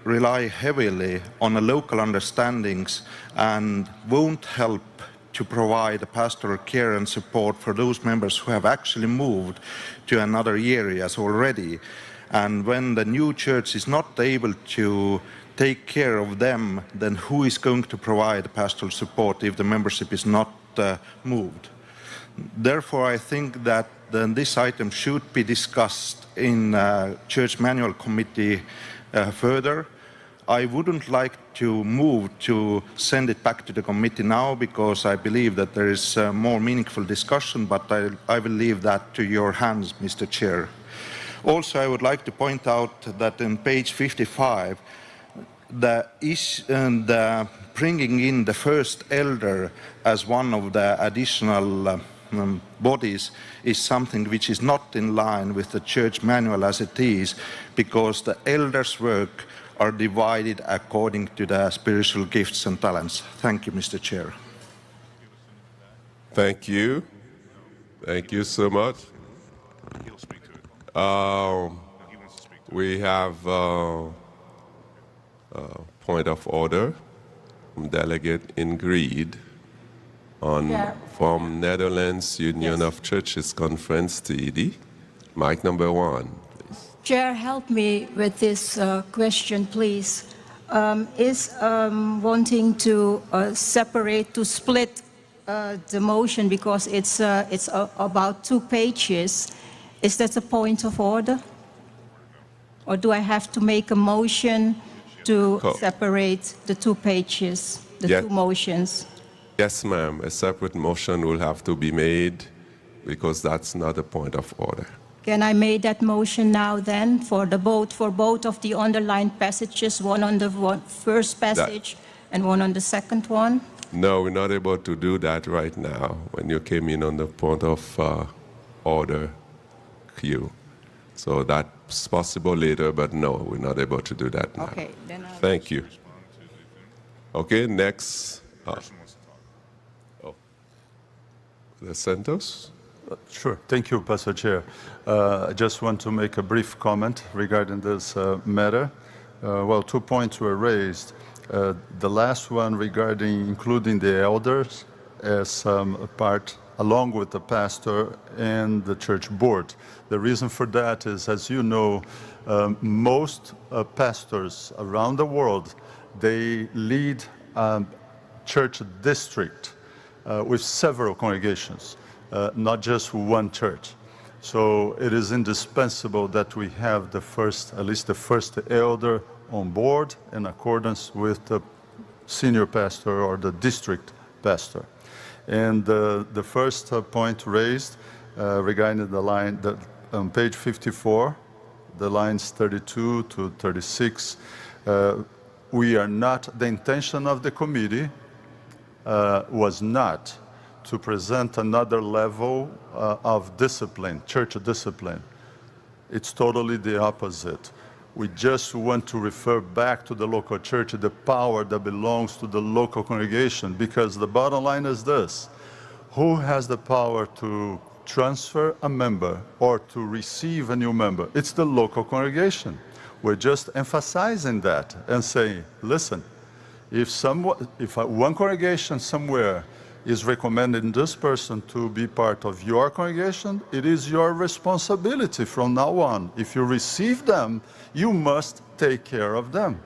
rely heavily on local understandings and won't help to provide pastoral care and support for those members who have actually moved to another areas already. And when the new church is not able to take care of them, then who is going to provide pastoral support if the membership is not moved? Therefore, I think that this item should be discussed in Church Manual Committee further. I wouldn't like to move to send it back to the committee now because I believe that there is more meaningful discussion, but I will leave that to your hands, Mr. Chair. Also, I would like to point out that on page 55, the bringing in the first elder as one of the additional bodies is something which is not in line with the church manual as it is, because the elders' work are divided according to the spiritual gifts and talents. Thank you, Mr. Chair. Thank you. Thank you so much. We have point of order from Delegate Ingrid from Netherlands Union of Churches Conference, TED. Mic number 1, please. Chair, help me with this question, please. Is wanting to separate, to split the motion because it's about 2 pages. Is that a point of order? Or do I have to make a motion to separate the 2 pages, the 2 motions? Yes, ma'am. A separate motion will have to be made because that's not a point of order. Can I make that motion now then for both of the underlined passages, one on the first passage and one on the second one? No, we're not able to do that right now when you came in on the point of order queue. So that's possible later, but no, we're not able to do that now. Okay, then Thank you. Okay, next. The Santos? Sure. Thank you, Pastor Chair. I just want to make a brief comment regarding this matter. Well, 2 points were raised. The last one regarding including the elders as a part, along with the pastor and the church board. The reason for that is, as you know, most pastors around the world, they lead church district with several congregations. Not just one church. So it is indispensable that we have at least the first elder on board in accordance with the senior pastor or the district pastor. And the first point raised regarding the line, on page 54, the lines 32 to 36, the intention of the committee was not to present another level of discipline, church discipline. It's totally the opposite. We just want to refer back to the local church, the power that belongs to the local congregation, because the bottom line is this: who has the power to transfer a member or to receive a new member? It's the local congregation. We're just emphasizing that and saying, listen, if one congregation somewhere is recommending this person to be part of your congregation, it is your responsibility from now on. If you receive them, you must take care of them.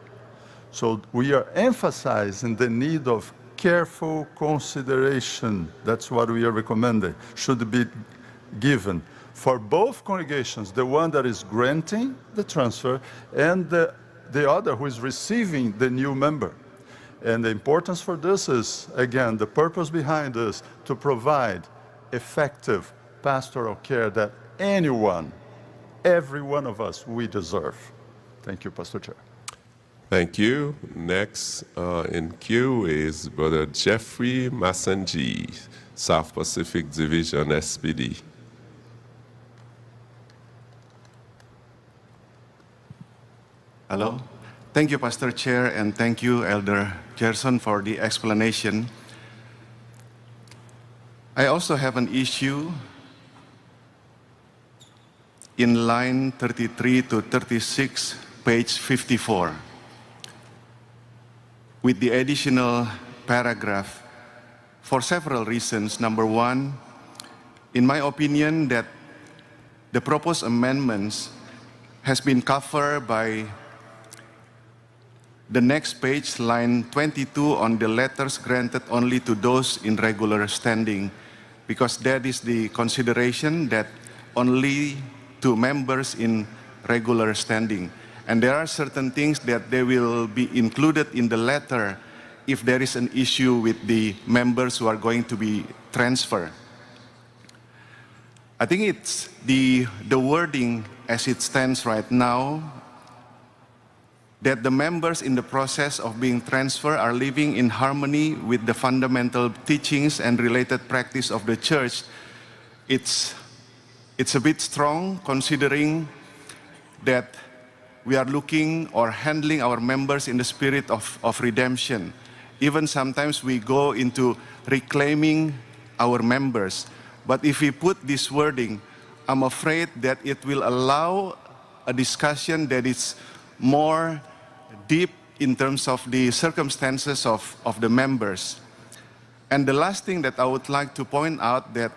So we are emphasizing the need of careful consideration. That's what we are recommending, should be given for both congregations, the one that is granting the transfer and the other who is receiving the new member. And the importance for this is, again, the purpose behind this, to provide effective pastoral care that anyone, every one of us, we deserve. Thank you, Pastor Chair. Thank you. Next in queue is Brother Jeffrey Masanji, South Pacific Division, SPD. Hello. Thank you, Pastor Chair, and thank you, Elder Gerson, for the explanation. I also have an issue in line 33 to 36, page 54, with the additional paragraph for several reasons. Number one, in my opinion, that the proposed amendments has been covered by the next page, line 22, on the letters granted only to those in regular standing, because that is the consideration that only to members in regular standing. And there are certain things that they will be included in the letter if there is an issue with the members who are going to be transferred. I think it's the wording as it stands right now, that the members in the process of being transferred are living in harmony with the fundamental teachings and related practice of the church. It's a bit strong, considering that we are looking or handling our members in the spirit of redemption. Even sometimes we go into reclaiming our members. But if we put this wording, I'm afraid that it will allow a discussion that is more deep in terms of the circumstances of the members. And the last thing that I would like to point out that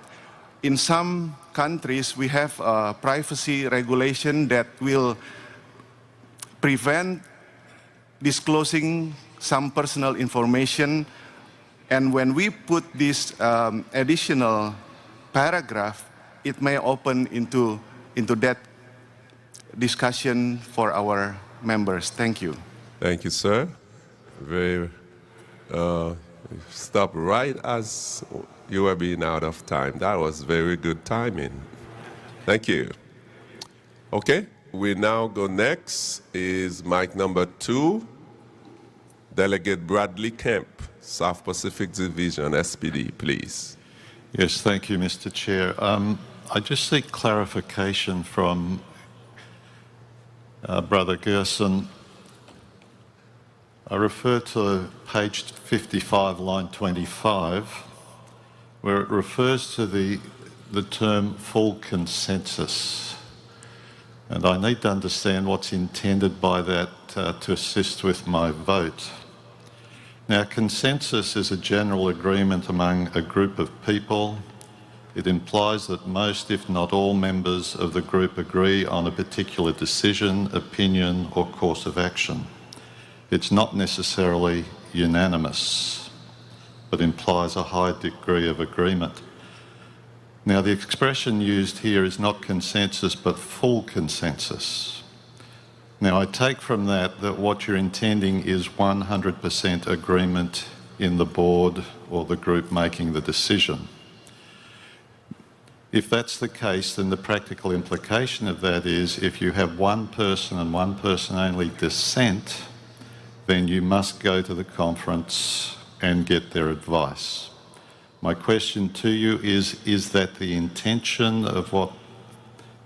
in some countries we have a privacy regulation that will prevent disclosing some personal information. And when we put this additional paragraph, it may open into that discussion for our members. Thank you. Thank you, sir. Stop right as you were being out of time. That was very good timing. Thank you. Okay, we now go next is mic number 2, Delegate Bradley Kemp, South Pacific Division, SPD, please. Yes, thank you, Mr. Chair. I just seek clarification from Brother Gerson. I refer to page 55, line 25, where it refers to the term full consensus. And I need to understand what's intended by that to assist with my vote. Now, consensus is a general agreement among a group of people. It implies that most, if not all, members of the group agree on a particular decision, opinion, or course of action. It's not necessarily unanimous, but implies a high degree of agreement. Now, the expression used here is not consensus, but full consensus. Now, I take from that what you're intending is 100% agreement in the board or the group making the decision. If that's the case, then the practical implication of that is if you have one person and one person only dissent, then you must go to the conference and get their advice. My question to you is that the intention of what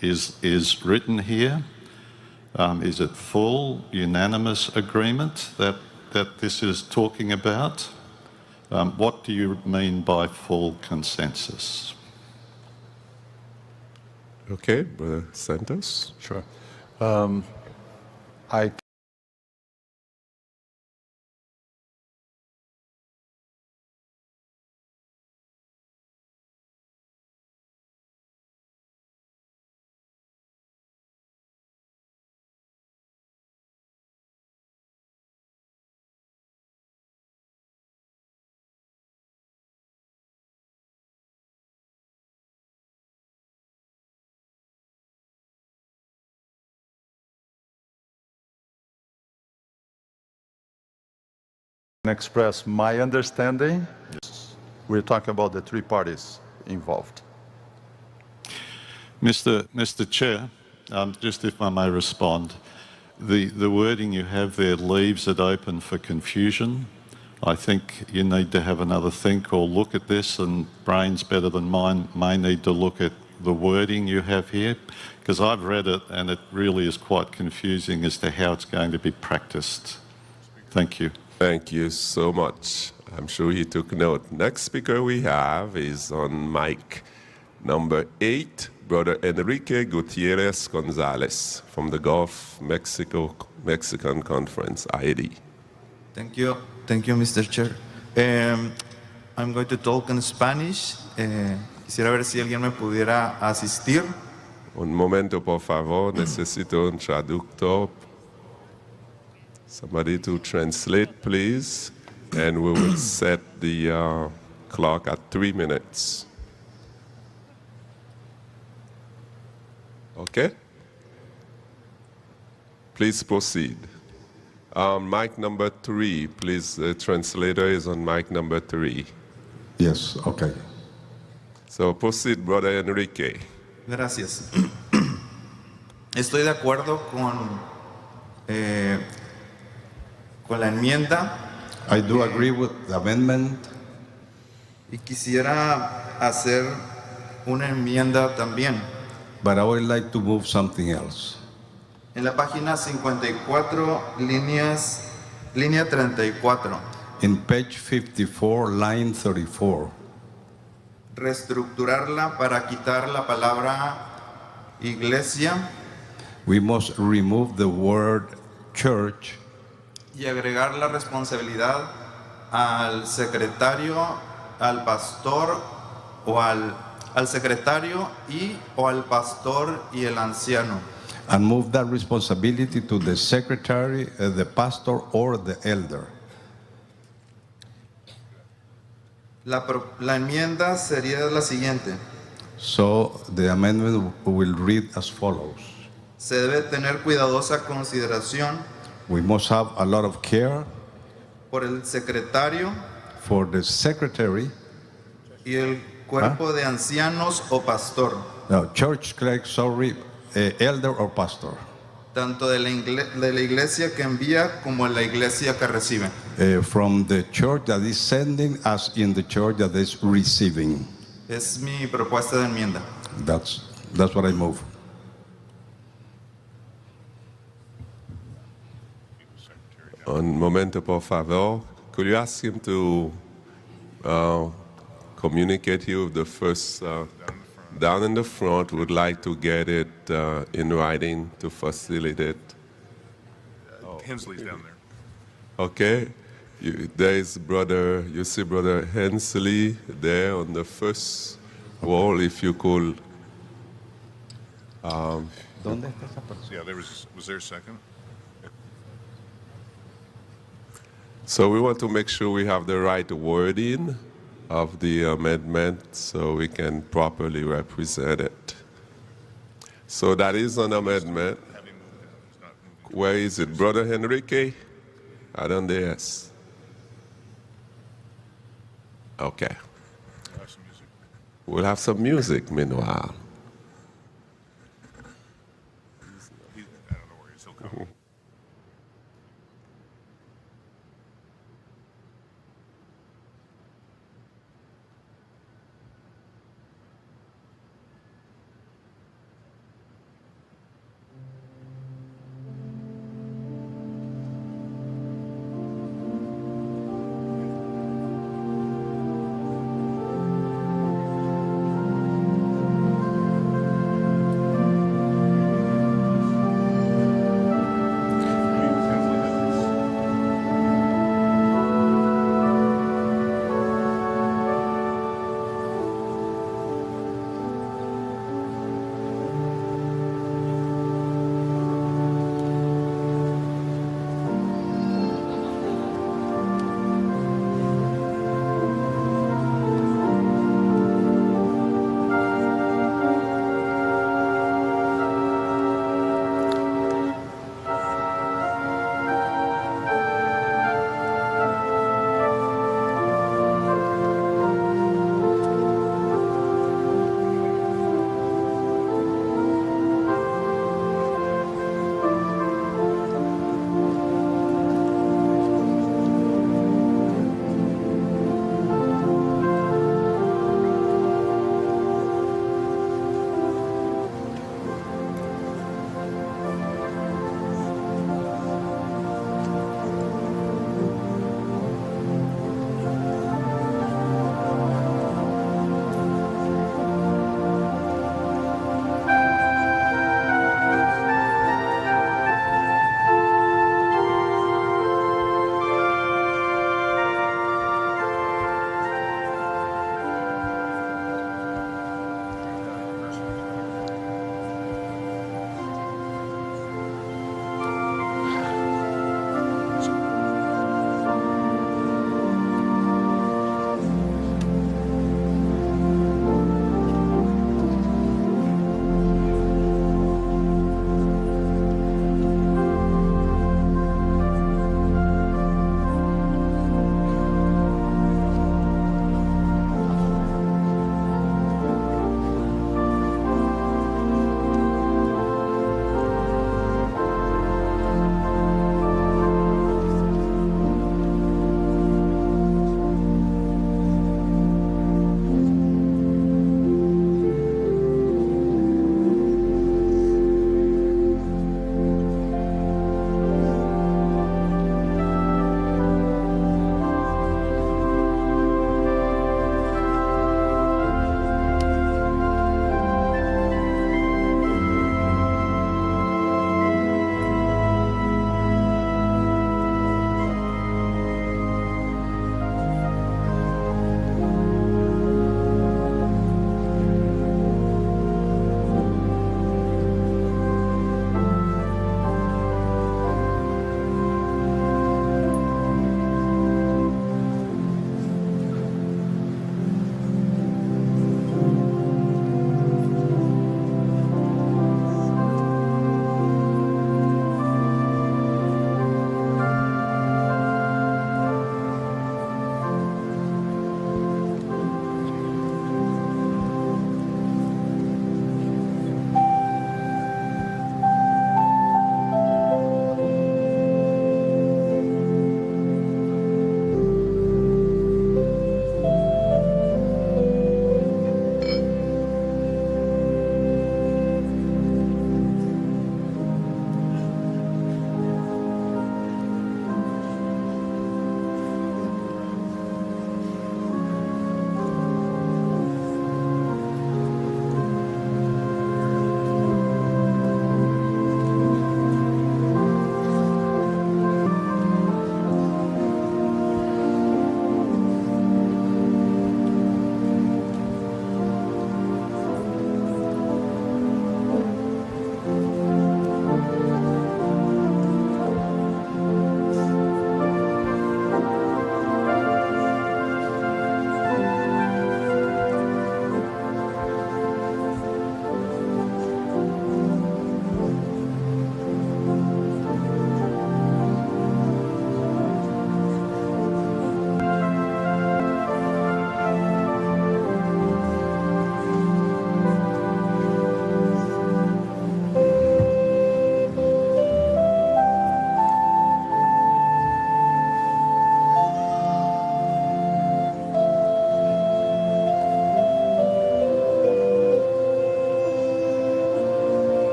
is written here? Is it full, unanimous agreement that this is talking about? What do you mean by full consensus? Okay, Brother Santos. Sure. Express my understanding. We're talking about the 3 parties involved. Mr. Chair, just if I may respond, the wording you have there leaves it open for confusion. I think you need to have another think or look at this, and brains better than mine may need to look at the wording you have here, because I've read it and it really is quite confusing as to how it's going to be practiced. Thank you. Thank you so much. I'm sure he took note. Next speaker we have is on mic number 8, Brother Enrique Gutierrez Gonzalez from the Gulf Mexican Conference, IAD. Thank you, Mr. Chair. I'm going to talk in Spanish. Quisiera ver si alguien me pudiera asistir. Un momento, por favor, necesito un traductor. Somebody to translate, please, and we will set the clock at 3 minutes. Okay? Please proceed. Mic number 3, please. The translator is on mic number 3. Yes, okay. So proceed, Brother Enrique. Gracias. Estoy de acuerdo con la enmienda. I do agree with the amendment. Y quisiera hacer una enmienda también. But I would like to move something else. En la página 54, línea 34. In page 54, line 34. Reestructurarla para quitar la palabra iglesia We must remove the word church y agregar la responsabilidad al secretario, al pastor o al secretario y o al pastor y el anciano. and move that responsibility to the secretary, the pastor, or the elder. La enmienda sería la siguiente. So the amendment will read as follows. Se debe tener cuidadosa consideración We must have a lot of care por el secretario for the secretary, y el cuerpo de ancianos o pastor, church clerk, elder or pastor, tanto de la iglesia que envía como de la iglesia que recibe. from the church that is sending as in the church that is receiving. Es mi propuesta de enmienda. That's what I move. Un momento, por favor. Could you ask him to communicate here with the first down in the front? Would like to get it in writing to facilitate. Hensley's down there. Okay. There is you see Brother Hensley there on the first wall. If you could. Yeah, was there a second? So we want to make sure we have the right wording of the amendment so we can properly represent it. So that is an amendment. Where is it? Brother Henrique? I don't know. Yes. Okay. We'll have some music meanwhile.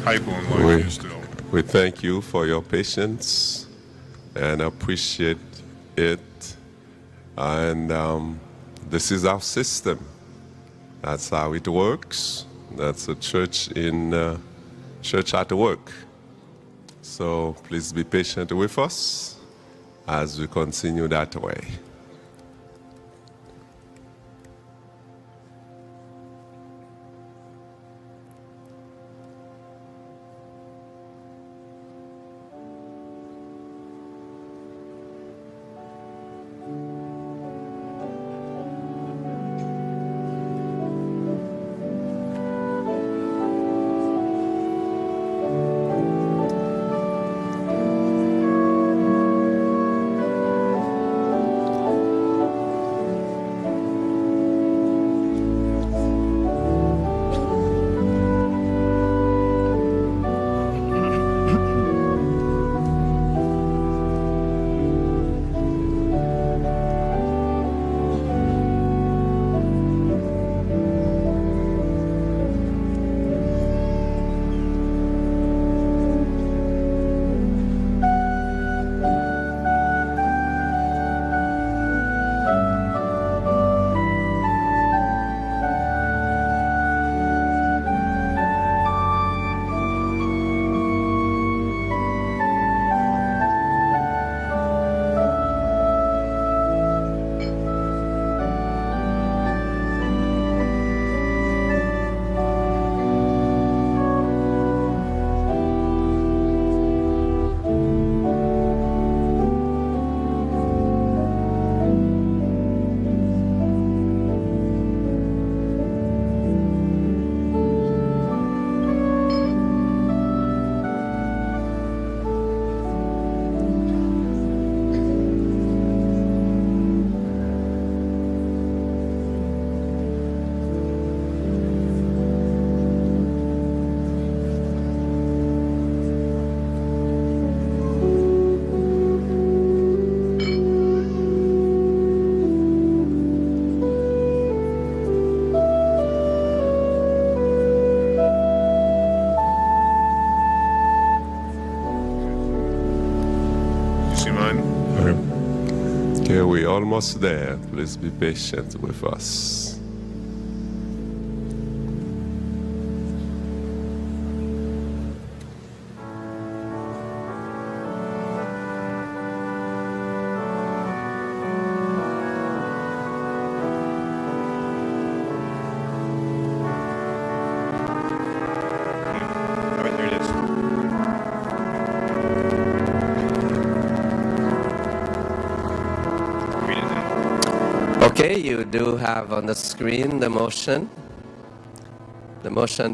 typo in what you still. We thank you for your patience and appreciate it. And this is our system. That's how it works. That's a church in church at work. So please be patient with us as we continue that way. Okay, we're almost there. Please be patient with us. Okay, you do have on the screen the motion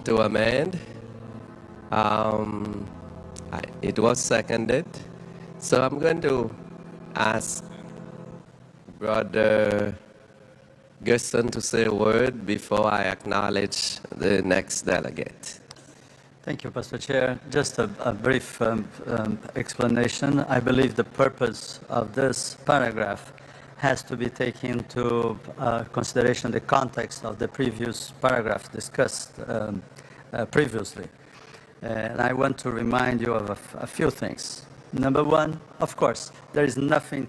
to amend. It was seconded. So I'm going to ask Brother Gerson to say a word before I acknowledge the next delegate. Thank you, Pastor Chair. Just a brief explanation. I believe the purpose of this paragraph has to be taken into consideration the context of the previous paragraph discussed previously. And I want to remind you of a few things. Number one, of course, there is nothing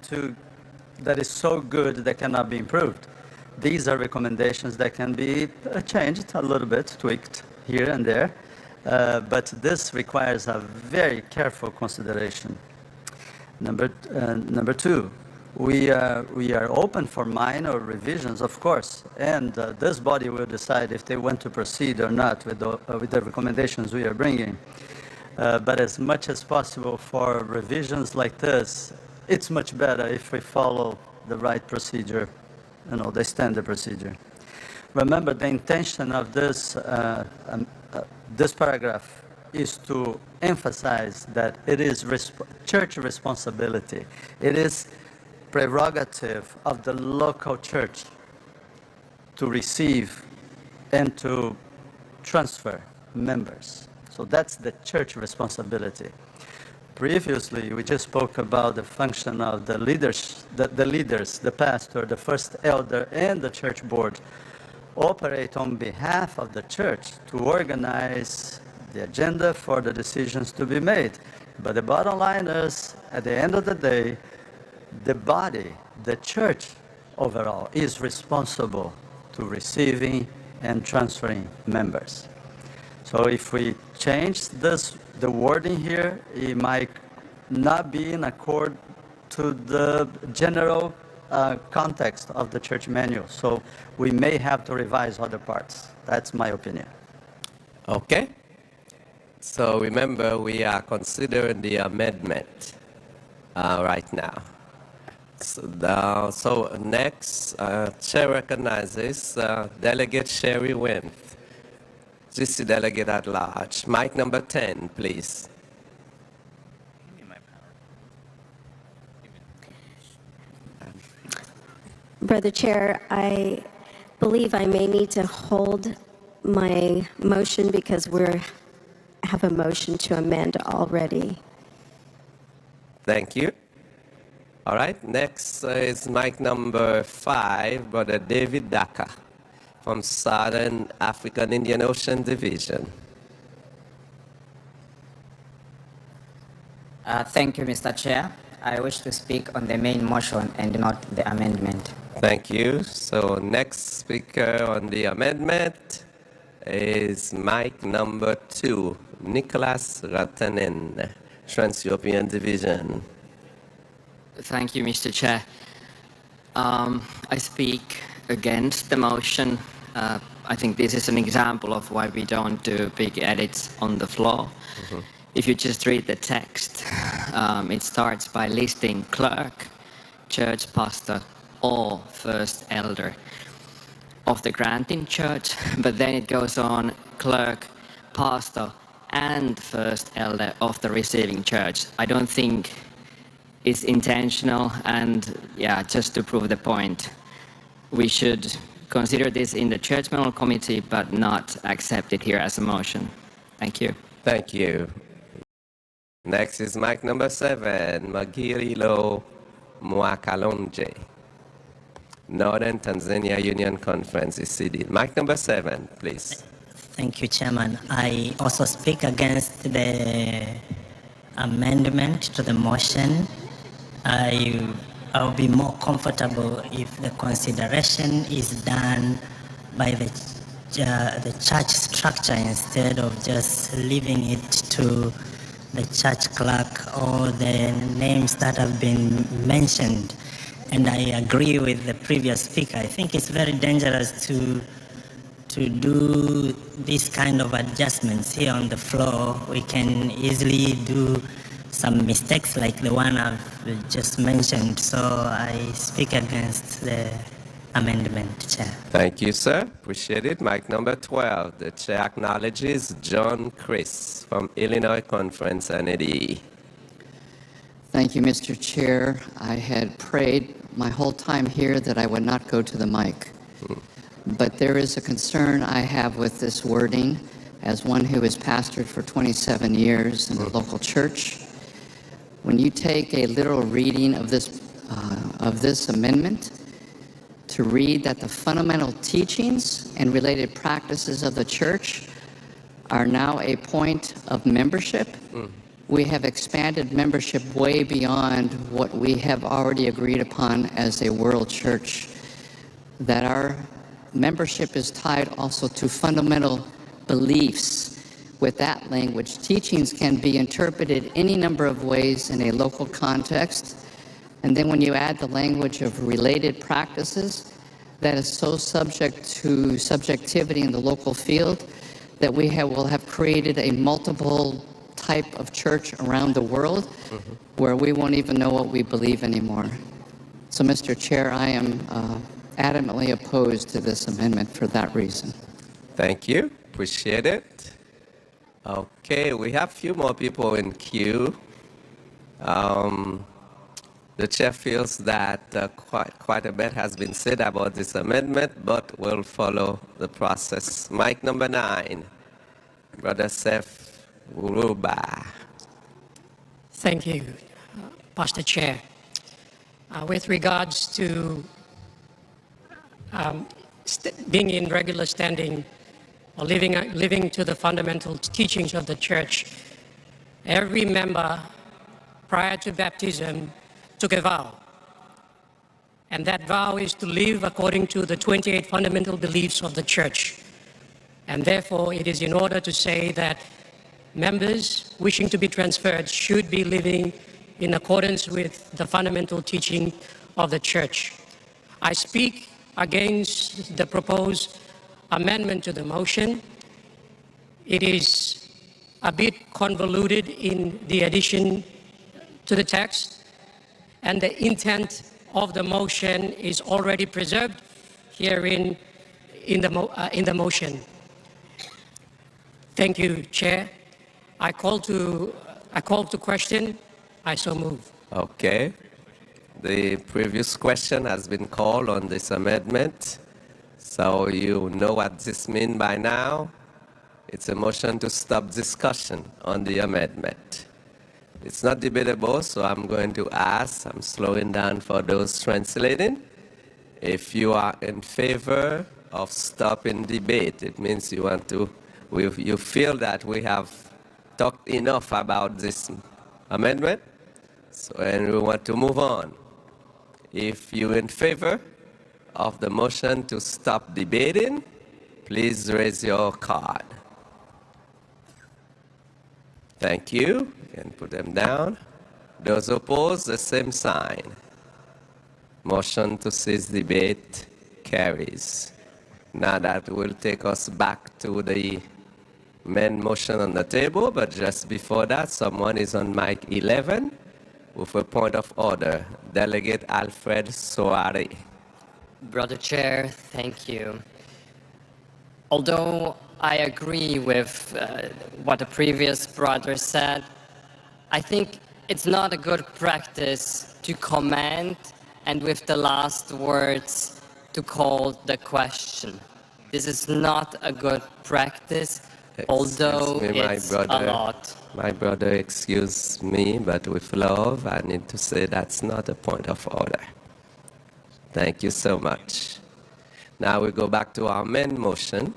that is so good that cannot be improved. These are recommendations that can be changed a little bit, tweaked here and there, but this requires a very careful consideration. Number two, we are open for minor revisions, of course, and this body will decide if they want to proceed or not with the recommendations we are bringing. But as much as possible for revisions like this, it's much better if we follow the right procedure, the standard procedure. Remember, the intention of this paragraph is to emphasize that it is church responsibility. It is prerogative of the local church to receive and to transfer members. So that's the church responsibility. Previously, we just spoke about the function of the leaders, the pastor, the first elder, and the church board operate on behalf of the church to organize the agenda for the decisions to be made. But the bottom line is, at the end of the day, the body, the church overall, is responsible to receiving and transferring members. So if we change the wording here, it might not be in accord to the general context of the church manual. So we may have to revise other parts. That's my opinion. Okay. So remember, we are considering the amendment right now. So next, Chair recognizes Delegate Sherry Wendt, GC Delegate at Large. Mic number 10, please. Brother Chair, I believe I may need to hold my motion because we have a motion to amend already. Thank you. All right, next is mic number 5, Brother David Daka from Southern African Indian Ocean Division. Thank you, Mr. Chair. I wish to speak on the main motion and not the amendment. Thank you. So next speaker on the amendment is mic number 2, Nicholas Ratanen, Trans-European Division. Thank you, Mr. Chair. I speak against the motion. I think this is an example of why we don't do big edits on the floor. If you just read the text, it starts by listing clerk, church pastor, or first elder of the granting church, but then it goes on clerk, pastor, and first elder of the receiving church. I don't think it's intentional, and yeah, just to prove the point, we should consider this in the Church Manual Committee, but not accept it here as a motion. Thank you. Thank you. Next is mic number 7, Magirilo Mwakalonje, Northern Tanzania Union Conference, ECD. Mic number 7, please. Thank you, Chairman. I also speak against the amendment to the motion. I'll be more comfortable if the consideration is done by the church structure instead of just leaving it to the church clerk or the names that have been mentioned. And I agree with the previous speaker. I think it's very dangerous to do this kind of adjustments here on the floor. We can easily do some mistakes like the one I've just mentioned. So I speak against the amendment, Chair. Thank you, sir. Appreciate it. Mic number 12. The chair acknowledges John Chris from Illinois Conference, NADE. Thank you, Mr. Chair. I had prayed my whole time here that I would not go to the mic. But there is a concern I have with this wording as one who has pastored for 27 years in a local church. When you take a literal reading of this amendment, to read that the fundamental teachings and related practices of the church are now a point of membership, we have expanded membership way beyond what we have already agreed upon as a world church. That our membership is tied also to fundamental beliefs. With that language, teachings can be interpreted any number of ways in a local context. And then when you add the language of related practices, that is so subject to subjectivity in the local field that we will have created a multiple type of church around the world where we won't even know what we believe anymore. So, Mr. Chair, I am adamantly opposed to this amendment for that reason. Thank you. Appreciate it. Okay, we have a few more people in queue. The chair feels that quite a bit has been said about this amendment, but we'll follow the process. Mic number 9, Brother Seth Uruba. Thank you, Pastor Chair. With regards to being in regular standing or living to the fundamental teachings of the church, every member prior to baptism took a vow. And that vow is to live according to the 28 fundamental beliefs of the church. And therefore, it is in order to say that members wishing to be transferred should be living in accordance with the fundamental teaching of the church. I speak against the proposed amendment to the motion. It is a bit convoluted in the addition to the text, and the intent of the motion is already preserved herein in the motion. Thank you, Chair. I call to question. I so move. Okay. The previous question has been called on this amendment. So you know what this means by now. It's a motion to stop discussion on the amendment. It's not debatable, so I'm going to ask, I'm slowing down for those translating. If you are in favor of stopping debate, it means you want to, you feel that we have talked enough about this amendment, so, and we want to move on. If you're in favor of the motion to stop debating, please raise your card. Thank you. You can put them down. Those opposed, the same sign. Motion to cease debate carries. Now that will take us back to the main motion on the table, but just before that, someone is on mic 11 with a point of order. Delegate Alfred Soare. Brother Chair, thank you. Although I agree with what the previous brother said, I think it's not a good practice to comment and with the last words to call the question. This is not a good practice, although it's a lot. My brother, excuse me, but with love, I need to say that's not a point of order. Thank you so much. Now we go back to our main motion.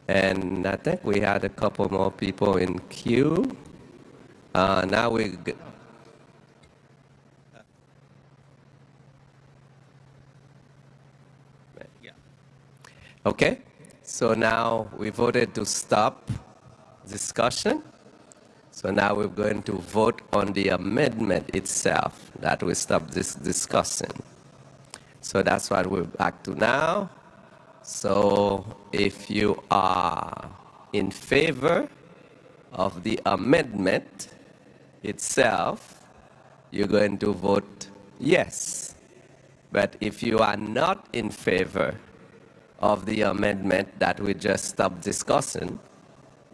And I think we had a couple more people in queue. Now we... Okay, so now we voted to stop discussion. So now we're going to vote on the amendment itself that we stopped discussing. So that's what we're back to now. So if you are in favor of the amendment itself, you're going to vote yes. But if you are not in favor of the amendment that we just stopped discussing,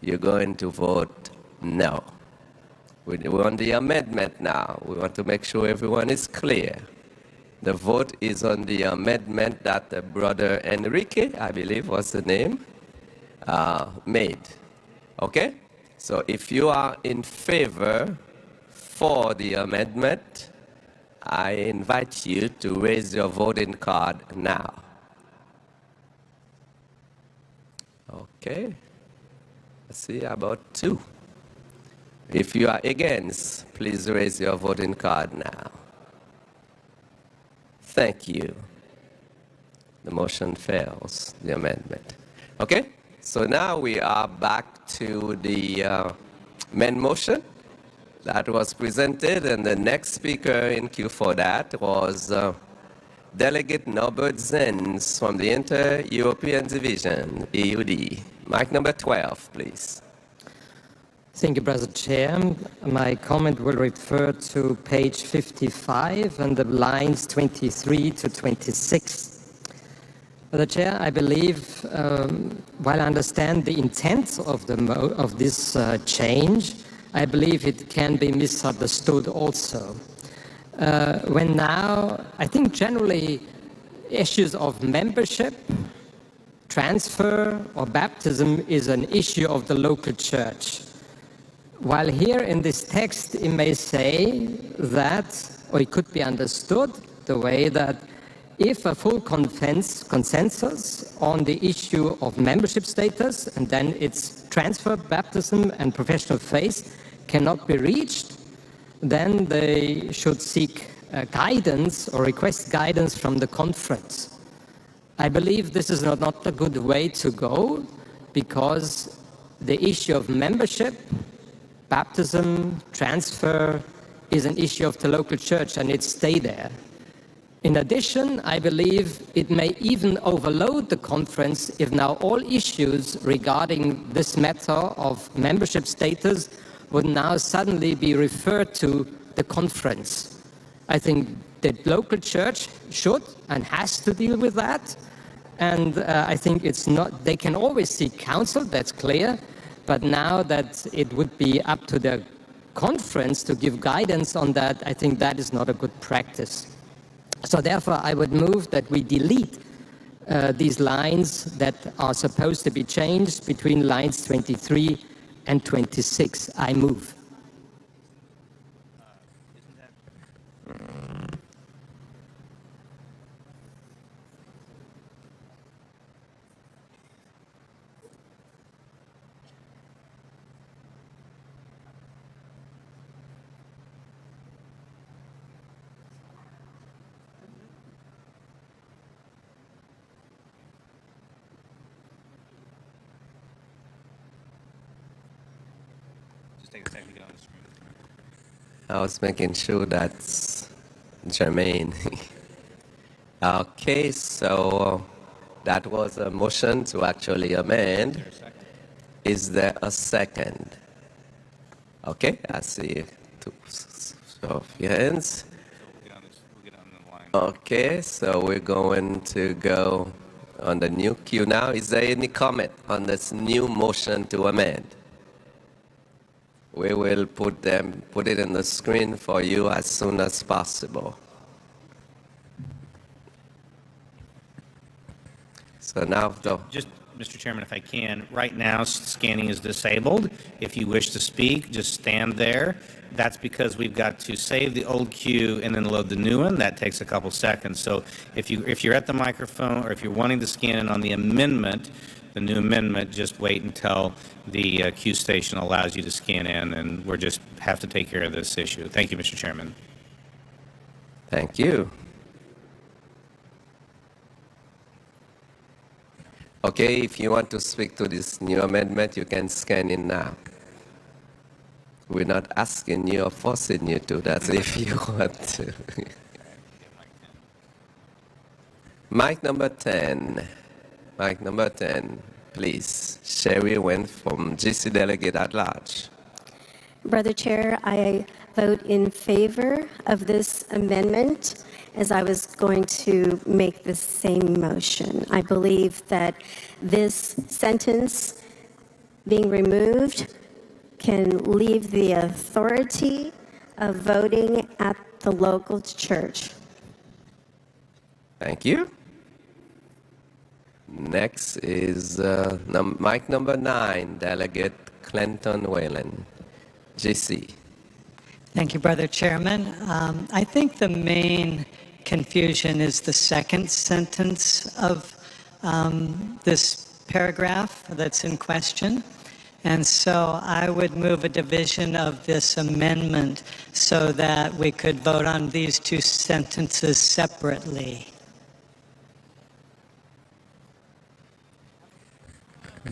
you're going to vote no. We want the amendment now. We want to make sure everyone is clear. The vote is on the amendment that Brother Enrique, I believe was the name, made. Okay? So if you are in favor for the amendment, I invite you to raise your voting card now. Okay. I see about 2. If you are against, please raise your voting card now. Thank you. The motion fails, the amendment. Okay, so now we are back to the main motion that was presented, and the next speaker in queue for that was Delegate Norbert Zenz from the Inter-European Division, EUD. Mic number 12, please. Thank you, Brother Chair. My comment will refer to page 55 and the lines 23 to 26. Brother Chair, I believe, while I understand the intent of this change, I believe it can be misunderstood also. When now, I think generally issues of membership, transfer, or baptism is an issue of the local church. While here in this text it may say that, or it could be understood the way that if a full consensus on the issue of membership status and then its transfer, baptism, and profession of faith cannot be reached, then they should seek guidance or request guidance from the conference. I believe this is not a good way to go, because the issue of membership, baptism, transfer is an issue of the local church, and it stays there. In addition, I believe it may even overload the conference if now all issues regarding this matter of membership status would now suddenly be referred to the conference. I think the local church should and has to deal with that. And I think it's not, they can always seek counsel, that's clear, but now that it would be up to the conference to give guidance on that, I think that is not a good practice. So therefore, I would move that we delete these lines that are supposed to be changed between lines 23 and 26. I move. I was making sure that's germane. Okay, so that was a motion to actually amend. Is there a second? Okay, I see two of your hands. Okay, so we're going to go on the new queue now. Is there any comment on this new motion to amend? We will put it in the screen for you as soon as possible. So now, just Mr. Chairman, if I can, right now scanning is disabled. If you wish to speak, just stand there. That's because we've got to save the old queue and then load the new one. That takes a couple seconds. So if you're at the microphone or if you're wanting to scan in on the amendment, the new amendment, just wait until the queue station allows you to scan in, and we'll just have to take care of this issue. Thank you, Mr. Chairman. Thank you. Okay, if you want to speak to this new amendment, you can scan in now. We're not asking you or forcing you to. That's if you want to. Mic number 10. Mic number 10, please. Sherry Wynn from GC Delegate at Large. Brother Chair, I vote in favor of this amendment, as I was going to make the same motion. I believe that this sentence being removed can leave the authority of voting at the local church. Thank you. Next is mic number 9, Delegate Clinton Whalen, GC. Thank you, Brother Chairman. I think the main confusion is the second sentence of this paragraph that's in question. And so I would move a division of this amendment so that we could vote on these two sentences separately.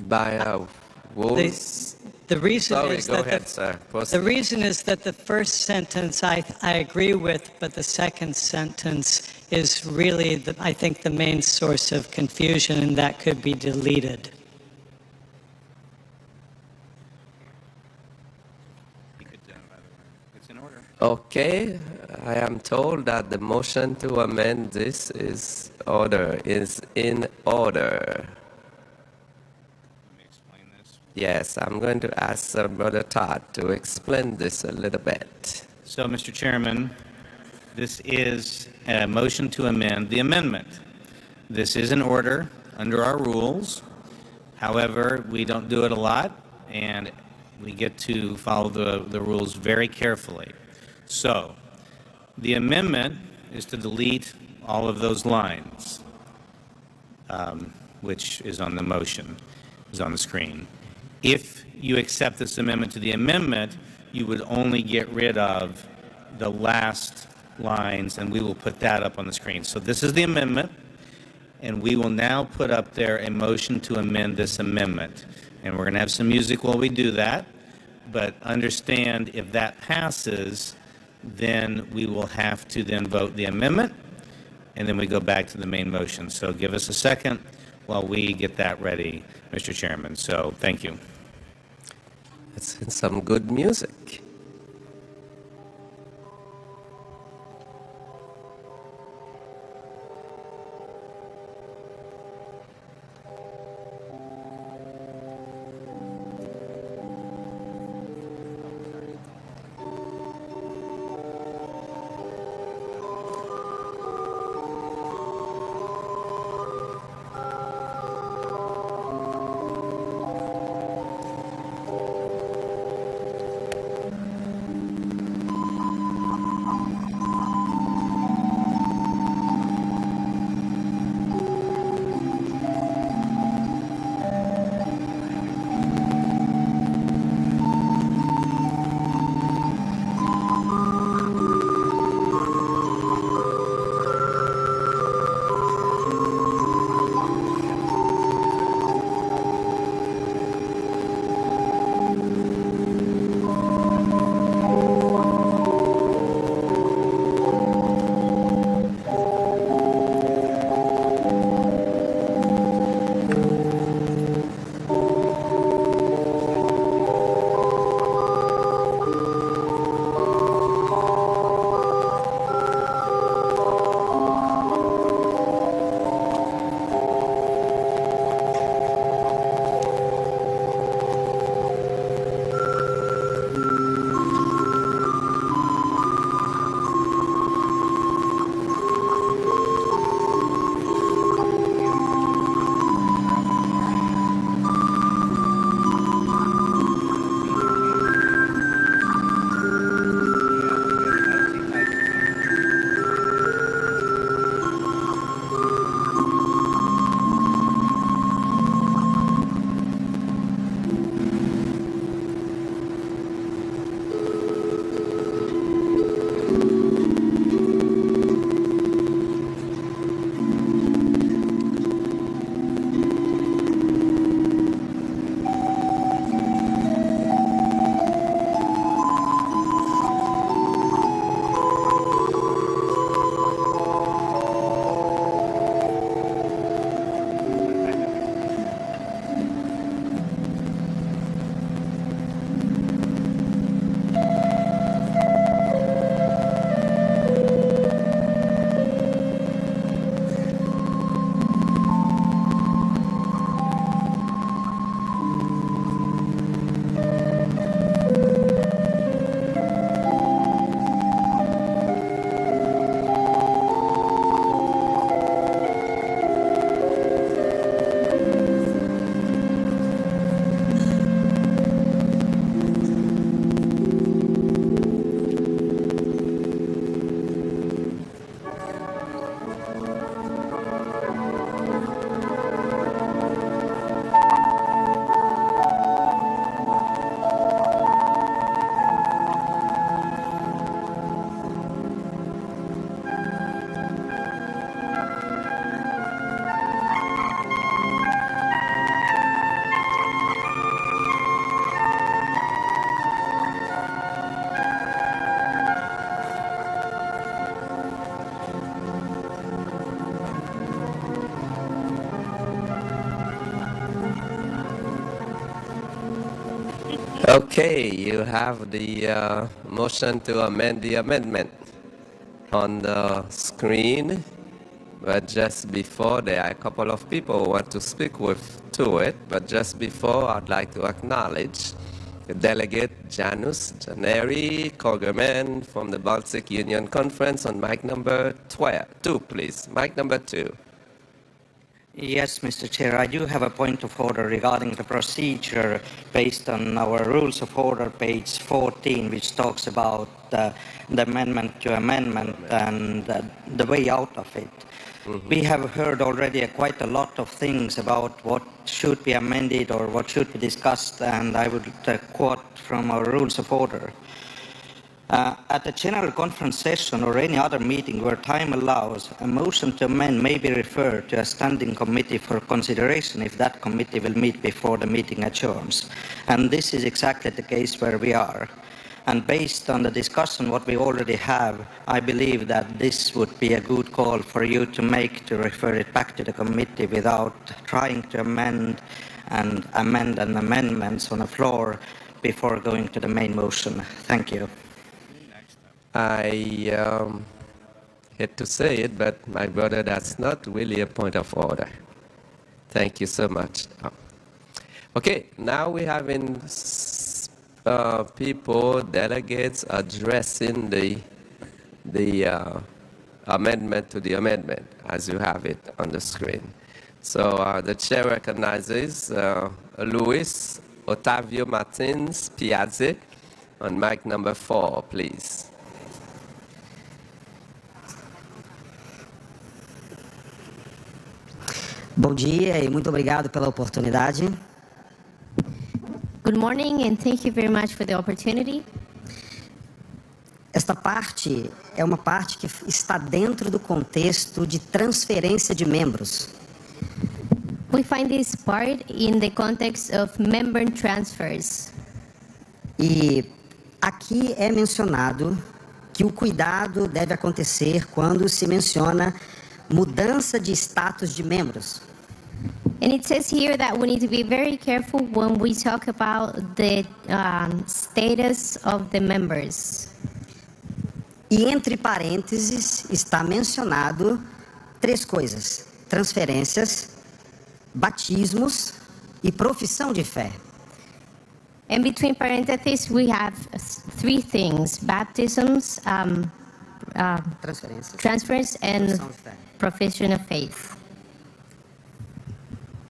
By rules. The reason Sorry, is go that ahead, sir. the reason is that the first sentence I agree with, but the second sentence is really, I think, the main source of confusion, and that could be deleted. Okay, I am told that the motion to amend this is in order. Yes, I'm going to ask Brother Todd to explain this a little bit. So, Mr. Chairman, this is a motion to amend the amendment. This is in order under our rules. However, we don't do it a lot, and we get to follow the rules very carefully. So, the amendment is to delete all of those lines, which is on the motion, is on the screen. If you accept this amendment to the amendment, you would only get rid of the last lines, and we will put that up on the screen. So this is the amendment, and we will now put up there a motion to amend this amendment. And we're going to have some music while we do that, but understand if that passes, then we will have to then vote the amendment, and then we go back to the main motion. So give us a second while we get that ready, Mr. Chairman. So thank you. Let's hear some good music. Okay, you have the motion to amend the amendment on the screen, but just before, there are a couple of people who want to speak to it, but just before, I'd like to acknowledge the delegate Janus Janeri Kogerman from the Baltic Union Conference on mic number 2, please. Mic number 2. Yes, Mr. Chair, I do have a point of order regarding the procedure based on our rules of order, page 14, which talks about the amendment to amendment and the way out of it. We have heard already quite a lot of things about what should be amended or what should be discussed, and I would quote from our rules of order. At a general conference session or any other meeting where time allows, a motion to amend may be referred to a standing committee for consideration if that committee will meet before the meeting adjourns. And this is exactly the case where we are. And based on the discussion what we already have, I believe that this would be a good call for you to make, to refer it back to the committee without trying to amend amendments on the floor before going to the main motion. Thank you. I hate to say it, but my brother, that's not really a point of order. Thank you so much. Okay, now we have people, delegates addressing the amendment to the amendment, as you have it on the screen. So the chair recognizes Luis Otavio Martins Piazzi on mic number 4, please. Bom dia e muito obrigado pela oportunidade. Good morning and thank you very much for the opportunity. Esta parte é uma parte que está dentro do contexto de transferência de membros. We find this part in the context of member transfers. E aqui é mencionado que o cuidado deve acontecer quando se menciona mudança de status de membros. And it says here that we need to be very careful when we talk about the status of the members. E entre parênteses está mencionado 3 coisas: transferências, batismos e profissão de fé. And between parentheses we have 3 things: baptisms, transfers and profession of faith.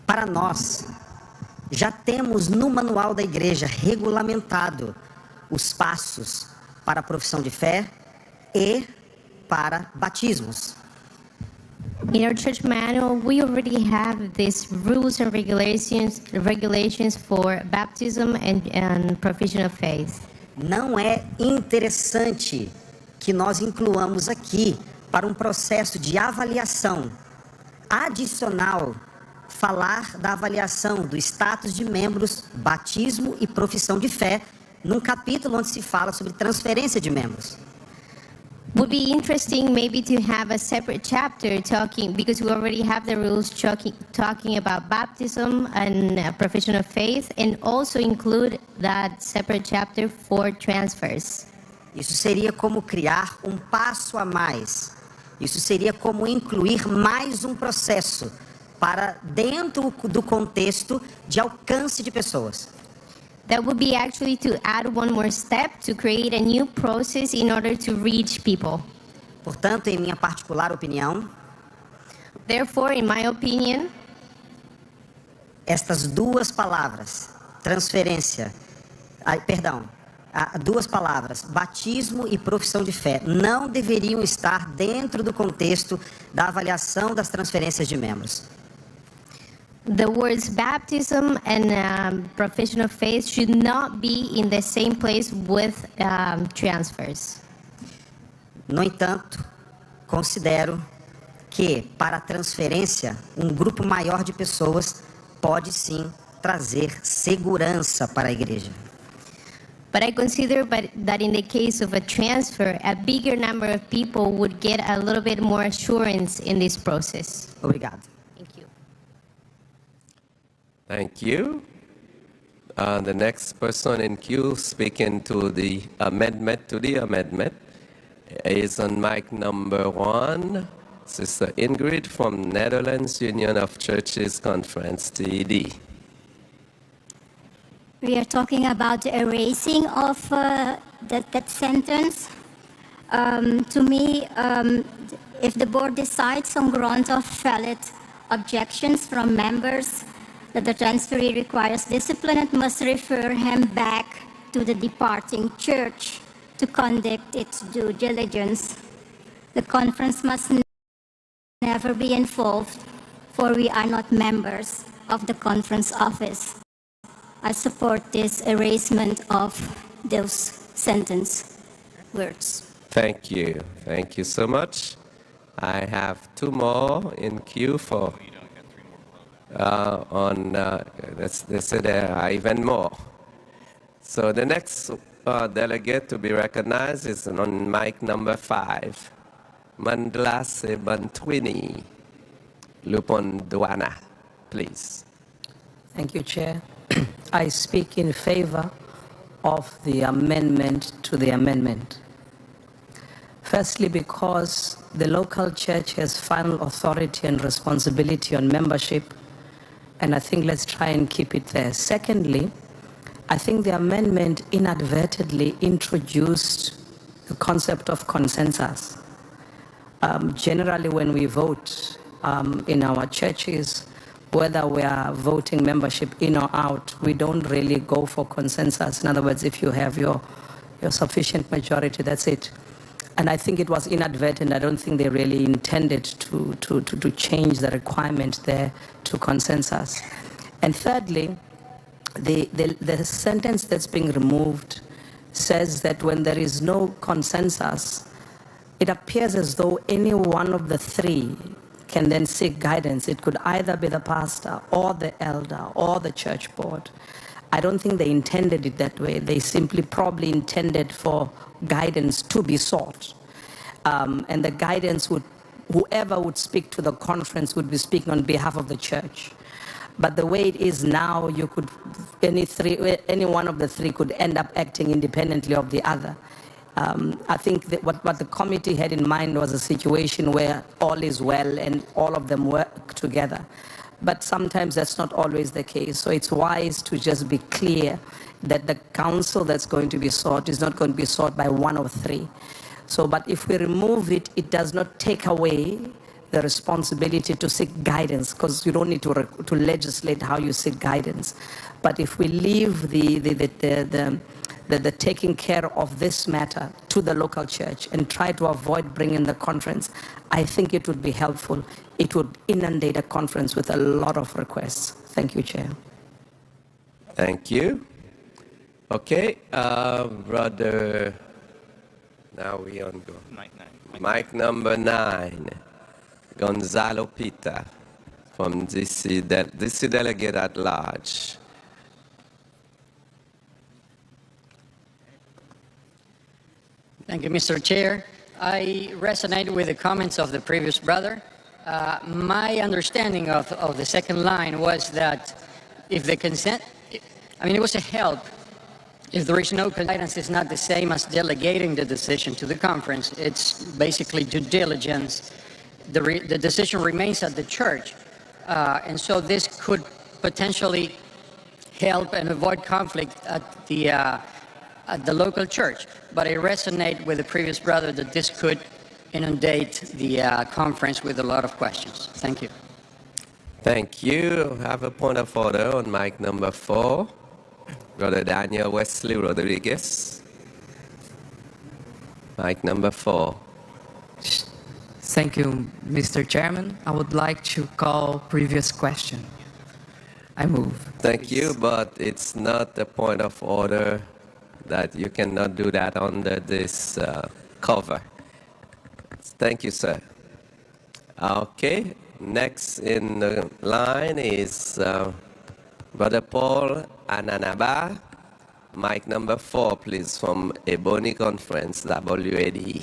Para nós, já temos no manual da igreja regulamentado os passos para a profissão de fé e para batismos. In our church manual, we already have these rules and regulations for baptism and profession of faith. Não é interessante que nós incluamos aqui para um processo de avaliação adicional falar da avaliação do status de membros, batismo e profissão de fé num capítulo onde se fala sobre transferência de membros. Would be interesting maybe to have a separate chapter talking, because we already have the rules talking about baptism and profession of faith, and also include that separate chapter for transfers. Isso seria como criar um passo a mais. Isso seria como incluir mais um processo para dentro do contexto de alcance de pessoas. That would be actually to add one more step to create a new process in order to reach people. Portanto, em minha particular opinião, therefore, in my opinion, estas 2 palavras, transferência, duas palavras, batismo e profissão de fé, não deveriam estar dentro do contexto da avaliação das transferências de membros. The words baptism and profession of faith should not be in the same place with transfers. No entanto, considero que para a transferência, um grupo maior de pessoas pode sim trazer segurança para a igreja. But I consider that in the case of a transfer, a bigger number of people would get a little bit more assurance in this process. Obrigado. Thank you. Thank you. The next person in queue speaking to the amendment is on mic number 1, Sister Ingrid from Netherlands Union of Churches Conference, TED. We are talking about the erasing of that sentence. To me, if the board decides on grounds of valid objections from members that the transferee requires discipline and must refer him back to the departing church to conduct its due diligence. The conference must never be involved, for we are not members of the conference office. I support this erasement of those sentence words. Thank you. Thank you so much. I have two more in queue for they say there are even more. So the next delegate to be recognized is on mic number 5, Mandlase Bantwini Lupon-Duana, please. Thank you, Chair. I speak in favor of the amendment to the amendment. Firstly, because the local church has final authority and responsibility on membership, and I think let's try and keep it there. Secondly, I think the amendment inadvertently introduced the concept of consensus. Generally, when we vote in our churches, whether we are voting membership in or out, we don't really go for consensus. In other words, if you have your sufficient majority, that's it. And I think it was inadvertent. I don't think they really intended to change the requirement there to consensus. And thirdly, the sentence that's being removed says that when there is no consensus, it appears as though any one of the three can then seek guidance. It could either be the pastor or the elder or the church board. I don't think they intended it that way. They simply probably intended for guidance to be sought. And the guidance would, whoever would speak to the conference would be speaking on behalf of the church. But the way it is now, you could, any one of the three could end up acting independently of the other. I think that what the committee had in mind was a situation where all is well and all of them work together. But sometimes that's not always the case. So it's wise to just be clear that the counsel that's going to be sought is not going to be sought by one of three. So, but if we remove it, it does not take away the responsibility to seek guidance, because you don't need to legislate how you seek guidance. But if we leave the taking care of this matter to the local church and try to avoid bringing the conference, I think it would be helpful. It would inundate a conference with a lot of requests. Thank you, Chair. Thank you. Okay, brother, now we on go. Mic number 9, Gonzalo Pita from DC Delegate at Large. Thank you, Mr. Chair. I resonate with the comments of the previous brother. My understanding of the second line was that if the consent, I mean, it was a help. If there is no guidance, it's not the same as delegating the decision to the conference. It's basically due diligence. The decision remains at the church. And so this could potentially help and avoid conflict at the local church. But I resonate with the previous brother that this could inundate the conference with a lot of questions. Thank you. Thank you. I have a point of order on mic number 4. Brother Daniel Wesley Rodriguez. Mic number 4. Thank you, Mr. Chairman. I would like to call previous question. I move. Thank you, but it's not a point of order that you cannot do that under this cover. Thank you, sir. Okay, next in the line is Brother Paul Ananaba. Mic number 4, please, from Ebony Conference, WAD.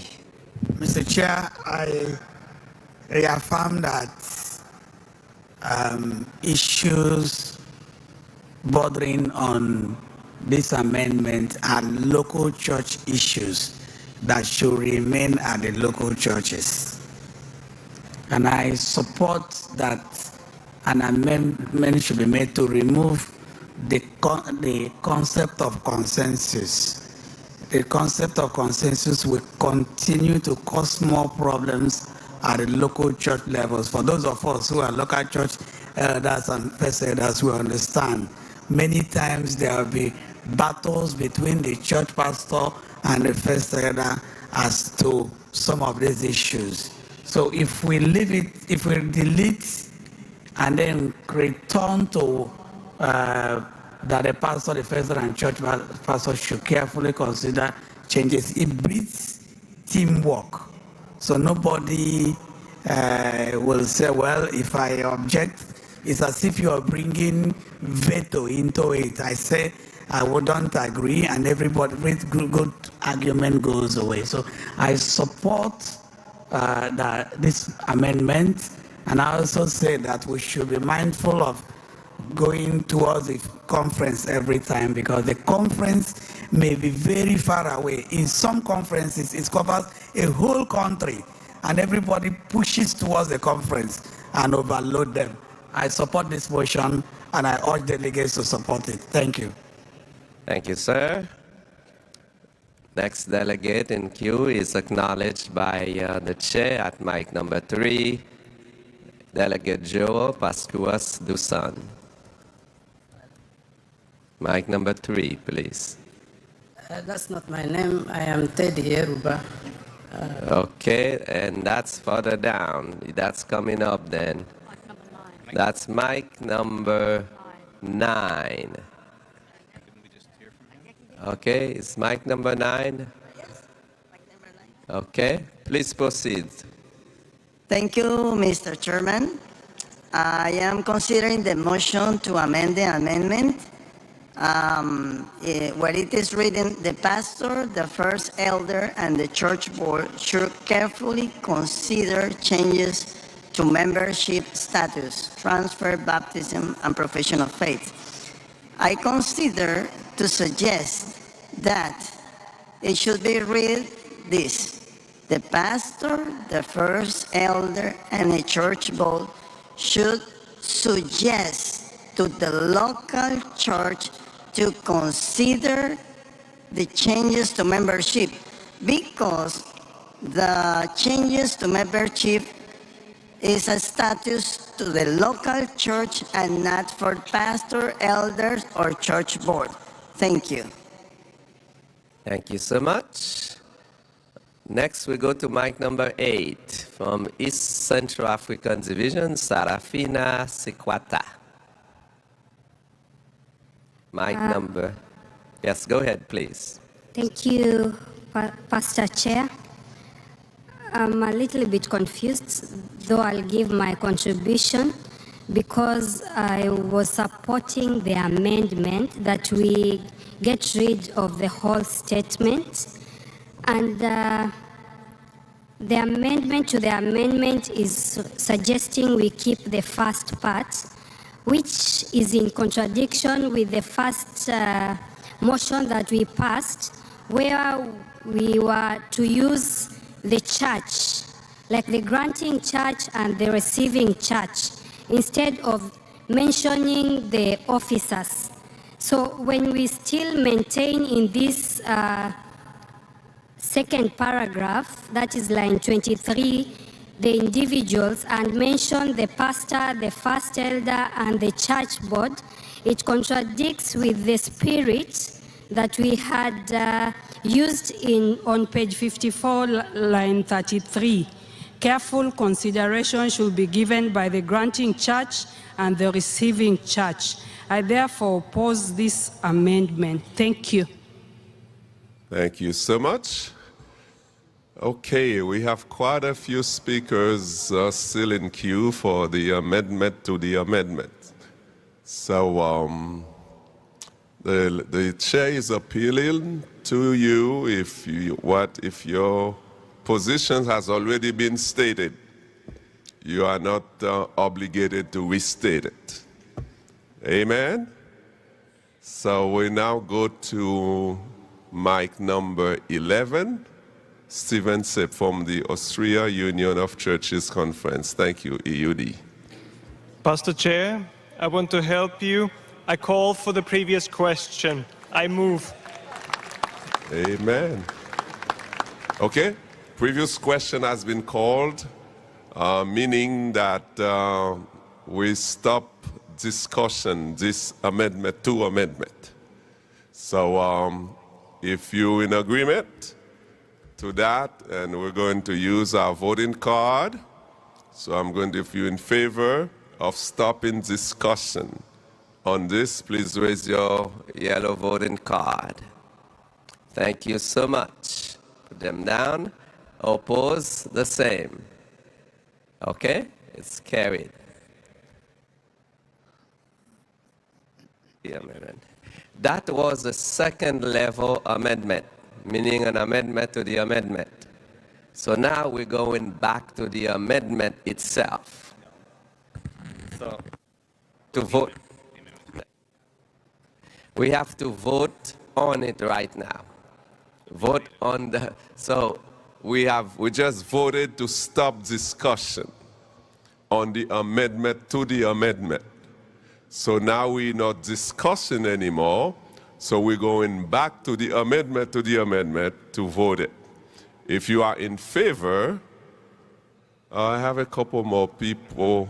Mr. Chair, I reaffirm that issues bordering on this amendment are local church issues that should remain at the local churches. And I support that an amendment should be made to remove the concept of consensus. The concept of consensus will continue to cause more problems at the local church levels. For those of us who are local church elders and first elders, we understand many times there will be battles between the church pastor and the first elder as to some of these issues. So if we leave it, if we delete and then return to that the pastor, the first elder and church pastor should carefully consider changes, it breeds teamwork. So nobody will say, well, if I object, it's as if you are bringing veto into it. I say, I wouldn't agree, and everybody, good argument goes away. So I support this amendment, and I also say that we should be mindful of going towards the conference every time, because the conference may be very far away. In some conferences, it covers a whole country, and everybody pushes towards the conference and overload them. I support this motion, and I urge delegates to support it. Thank you. Thank you, sir. Next delegate in queue is acknowledged by the chair at mic number 3, Delegate Joe Pascuas Dusan. Mic number 3, please. That's not my name. I am Teddy Yeruba. Okay, and that's further down. That's coming up then. That's mic number 9. Okay, it's mic number 9. Okay, please proceed. Thank you, Mr. Chairman. I am considering the motion to amend the amendment. Where it is written, the pastor, the first elder, and the church board should carefully consider changes to membership status, transfer, baptism, and profession of faith. I consider to suggest that it should be read this: the pastor, the first elder, and the church board should suggest to the local church to consider the changes to membership, because the changes to membership is a status to the local church and not for pastor, elders, or church board. Thank you. Thank you so much. Next, we go to mic number 8 from East Central African Division, Sarafina Sikwata. Mic number, yes, go ahead, please. Thank you, Pastor Chair. I'm a little bit confused, though I'll give my contribution, because I was supporting the amendment that we get rid of the whole statement. And the amendment to the amendment is suggesting we keep the first part, which is in contradiction with the first motion that we passed, where we were to use the church, like the granting church and the receiving church, instead of mentioning the officers. So when we still maintain in this second paragraph, that is line 23, the individuals, and mention the pastor, the first elder, and the church board, it contradicts with the spirit that we had used on page 54, line 33. Careful consideration should be given by the granting church and the receiving church. I therefore oppose this amendment. Thank you. Thank you so much. Okay, we have quite a few speakers still in queue for the amendment to the amendment. So the chair is appealing to you if your position has already been stated. You are not obligated to restate it. Amen? So we now go to mic number 11. Stephen Sepp from the Austria Union of Churches Conference. Thank you, EUD. Pastor Chair, I want to help you. I call for the previous question. I move. Amen. Okay, previous question has been called. meaning that we stop discussion, this amendment to amendment. So if you're in agreement to that, and we're going to use our voting card. So I'm going to, if you're in favor of stopping discussion on this, please raise your Yellow voting card. Thank you so much. Put them down. Oppose, the same. Okay? It's carried. The amendment. That was the second level amendment, meaning an amendment to the amendment. So now we're going back to the amendment itself. So to vote, we have to vote on it right now. Vote on the, so we just voted to stop discussion on the amendment to the amendment. So now we're not discussing anymore, so we're going back to the amendment to vote it. If you are in favor, I have a couple more people.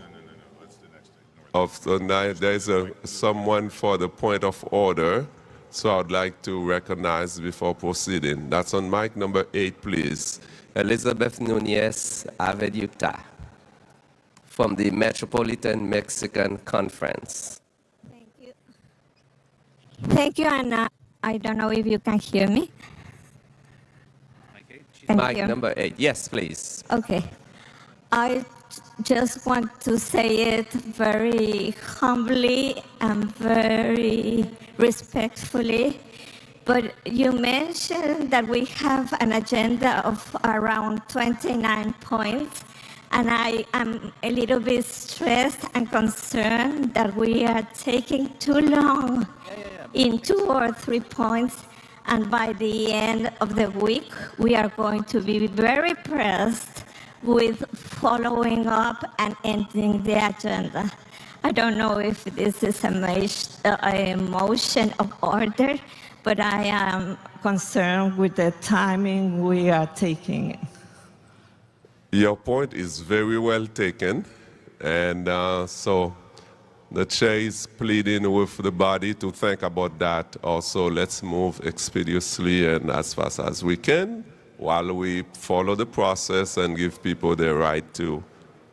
There's someone for the point of order, so I'd like to recognize before proceeding. That's on mic number 8, please. Elizabeth Nunez Aveduta from the Metropolitan Mexican Conference. Thank you, Anna. I don't know if you can hear me. Mic number 8. Yes, please. Okay. I just want to say it very humbly and very respectfully. But you mentioned that we have an agenda of around 29 points. And I am a little bit stressed and concerned that we are taking too long in 2 or 3 points. And by the end of the week, we are going to be very pressed with following up and ending the agenda. I don't know if this is a motion of order, but I am concerned with the timing we are taking. Your point is very well taken, and so the chair is pleading with the body to think about that. Also, let's move expeditiously and as fast as we can while we follow the process and give people their right to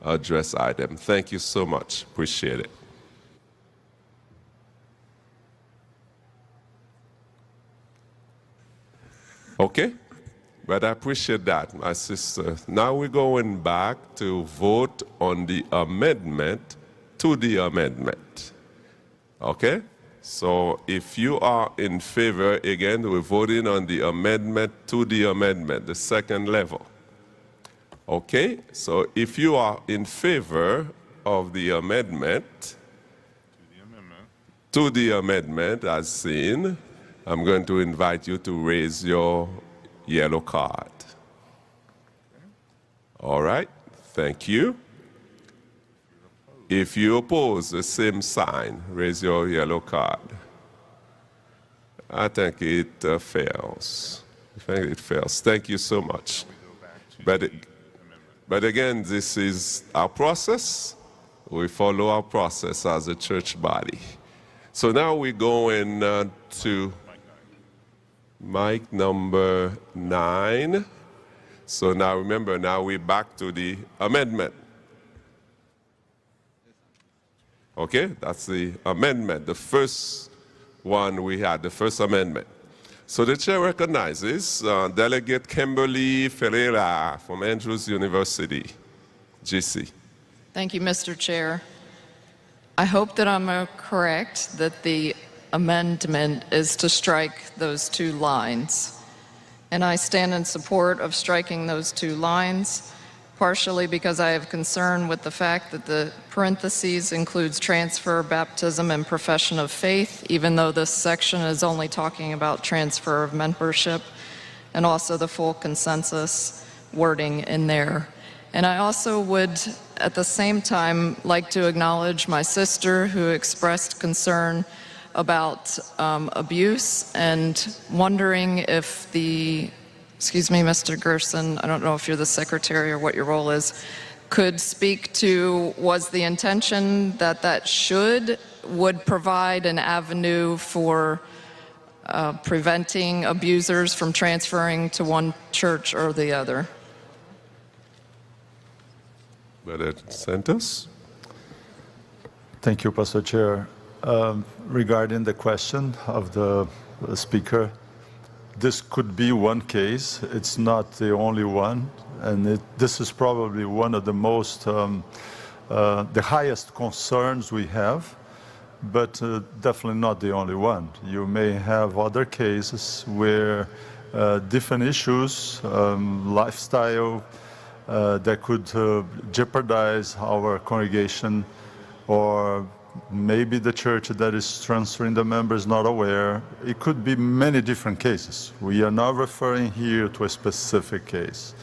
address items. Thank you so much. Appreciate it. Okay? But I appreciate that, my sister. Now we're going back to vote on the amendment to the amendment. Okay? So if you are in favor, again, we're voting on the amendment to the amendment, the second level. Okay? So if you are in favor of the amendment to the amendment as seen, I'm going to invite you to raise your yellow card. All right, thank you. If you oppose, the same sign, raise your yellow card. I think it fails. I think it fails. Thank you so much. But again, this is our process. We follow our process as a church body. So now we're going to mic number 9. So now remember, now we're back to the amendment. Okay, that's the amendment, the first one we had, the first amendment. So the chair recognizes Delegate Kimberly Ferreira from Andrews University, GC. Thank you, Mr. Chair. I hope that I'm correct that the amendment is to strike those 2 lines. And I stand in support of striking those 2 lines, partially because I have concern with the fact that the parentheses includes transfer, baptism, and profession of faith, even though this section is only talking about transfer of membership, and also the full consensus wording in there. And I also would, at the same time, like to acknowledge my sister who expressed concern about abuse and wondering if the, excuse me, Mr. Gerson, I don't know if you're the secretary or what your role is, could speak to, was the intention that would provide an avenue for preventing abusers from transferring to one church or the other? Brother Santos? Thank you, Pastor Chair. Regarding the question of the speaker, this could be one case. It's not the only one, and this is probably one of the most, the highest concerns we have, but definitely not the only one. You may have other cases where different issues, lifestyle, that could jeopardize our congregation, or maybe the church that is transferring the members not aware. It could be many different cases. We are not referring here to a specific case.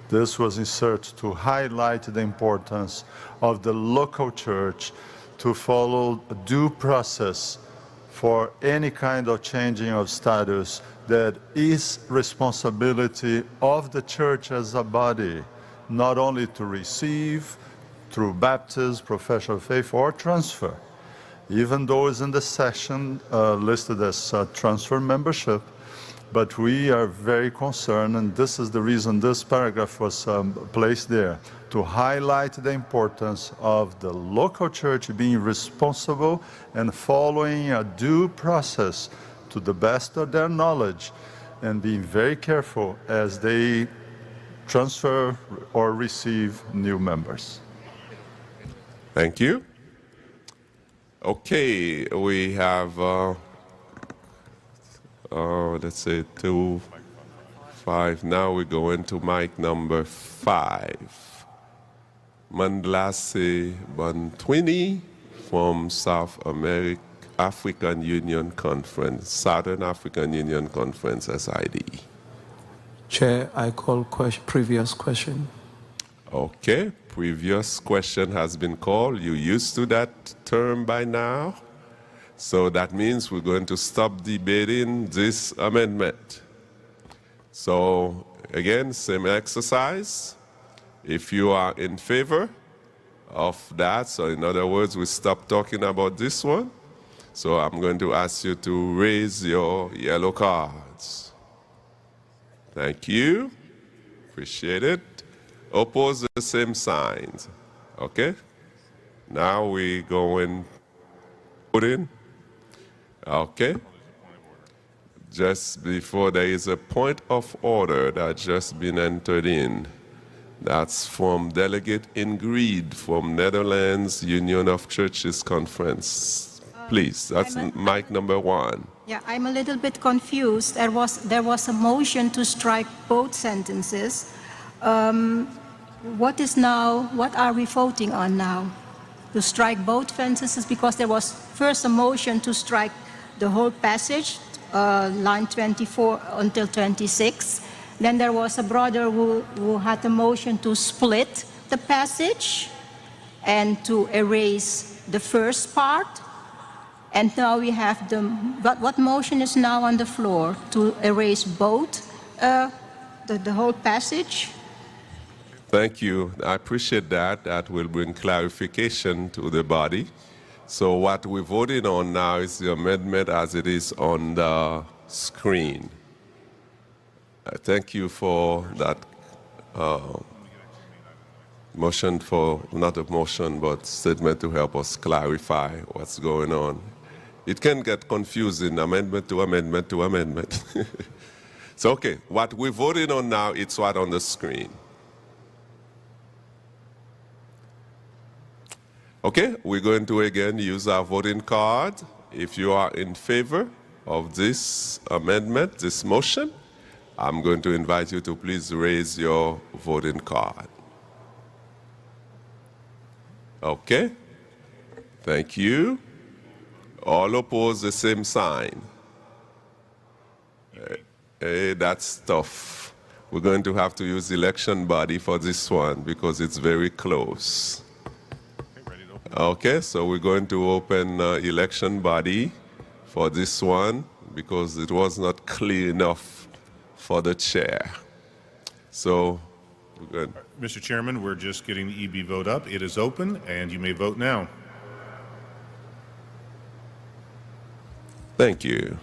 This was inserted to highlight the importance of the local church to follow a due process for any kind of changing of status that is responsibility of the church as a body, not only to receive through baptism, profession of faith, or transfer. Even though it's in the section listed as transfer membership, but we are very concerned, and this is the reason this paragraph was placed there, to highlight the importance of the local church being responsible and following a due process to the best of their knowledge, and being very careful as they transfer or receive new members. Thank you. Okay, we have, let's say 2, 5. Now we go into mic number 5. Mandlase Bantwini from South African Union Conference, Southern African Union Conference, SID. Chair, I call previous question. Okay, previous question has been called. You're used to that term by now. So that means we're going to stop debating this amendment. So again, same exercise. If you are in favor of that, so in other words, we stop talking about this one. So I'm going to ask you to raise your yellow cards. Thank you. Appreciate it. Oppose the same signs. Okay? Now we go in, put in. Okay? Just before, there is a point of order that's just been entered in. That's from Delegate Ingrid from Netherlands Union of Churches Conference. Please, that's mic number 1. Yeah, I'm a little bit confused. There was a motion to strike both sentences. What are we voting on now? To strike both sentences, because there was first a motion to strike the whole passage, line 24 until 26. Then there was a brother who had a motion to split the passage and to erase the first part. And now we have what motion is now on the floor? To erase both, the whole passage? Thank you. I appreciate that. That will bring clarification to the body. So what we're voting on now is the amendment as it is on the screen. Thank you for that motion not a motion, but statement to help us clarify what's going on. It can get confusing, amendment to amendment to amendment. So, okay, what we're voting on now, it's what on the screen. Okay, we're going to again use our voting card. If you are in favor of this amendment, this motion, I'm going to invite you to please raise your voting card. Okay, thank you. All oppose the same sign. Hey, that's tough. We're going to have to use election body for this one because it's very close. Okay, so we're going to open election body for this one because it was not clear enough for the chair. So We're good. Mr. Chairman, we're just getting the EB vote up. It is open, and you may vote now. Thank you.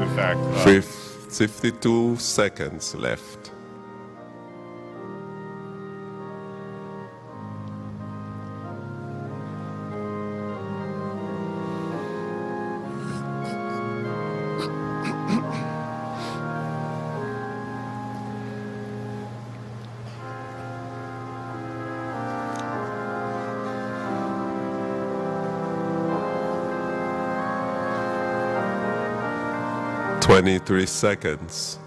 In fact, 52 seconds left. Twenty-three seconds.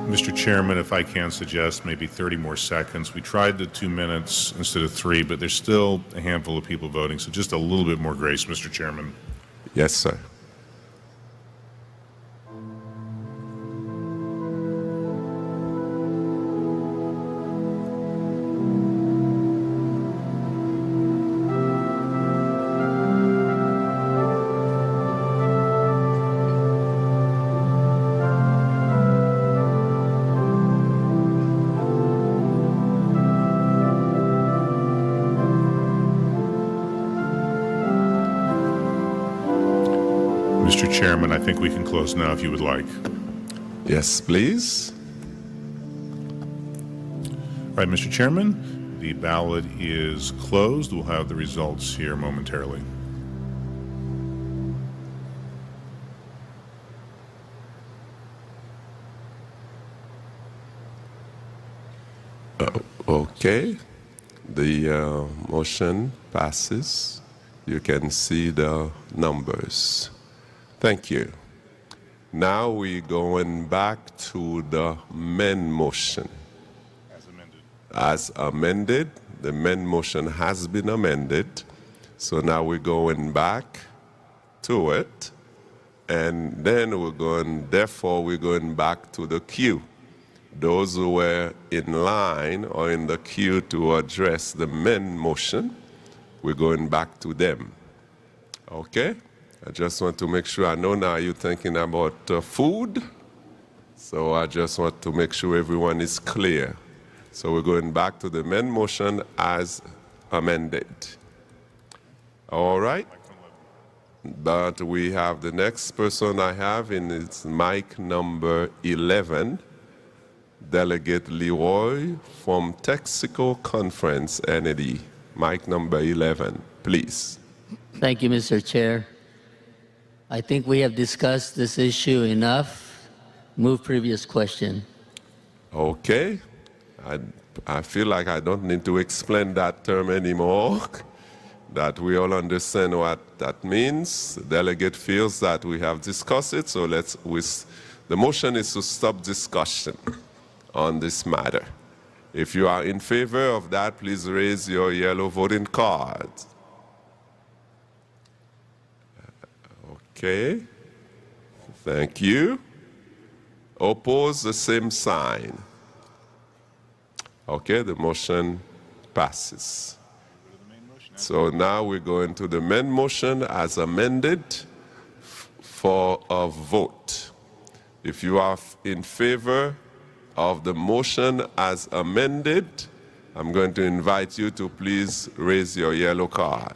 Mr. Chairman, if I can suggest maybe 30 more seconds. We tried the 2 minutes instead of 3, but there's still a handful of people voting, so just a little bit more grace, Mr. Chairman. Yes, sir. Mr. Chairman, I think we can close now if you would like. Yes, please. All right, Mr. Chairman, the ballot is closed. We'll have the results here momentarily. Okay. The motion passes. You can see the numbers. Thank you. Now we're going back to the main motion. As amended, the main motion has been amended. So now we're going back to it. And then therefore we're going back to the queue. Those who were in line or in the queue to address the main motion, we're going back to them. Okay? I just want to make sure, I know now you're thinking about food, so I just want to make sure everyone is clear. So we're going back to the main motion as amended. All right? But we have the next person I have in its mic number 11, Delegate Leroy from Texaco Conference, NAD. Mic number 11, please. Thank you, Mr. Chair. I think we have discussed this issue enough. Move previous question. Okay. I feel like I don't need to explain that term anymore, that we all understand what that means. The delegate feels that we have discussed it, so the motion is to stop discussion on this matter. If you are in favor of that, please raise your yellow voting card. Okay. Thank you. Oppose, the same sign. Okay, the motion passes. So now we're going to the main motion as amended for a vote. If you are in favor of the motion as amended, I'm going to invite you to please raise your yellow card.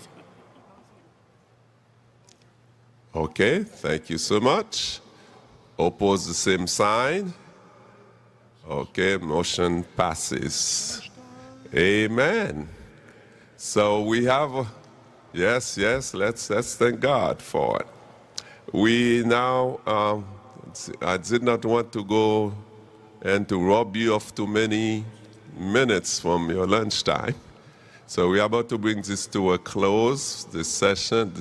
Okay, thank you so much. Oppose, the same sign. Okay, motion passes. Amen. So we have, yes, let's thank God for it. We now, I did not want to go and to rob you of too many minutes from your lunchtime. So we're about to bring this to a close, this session,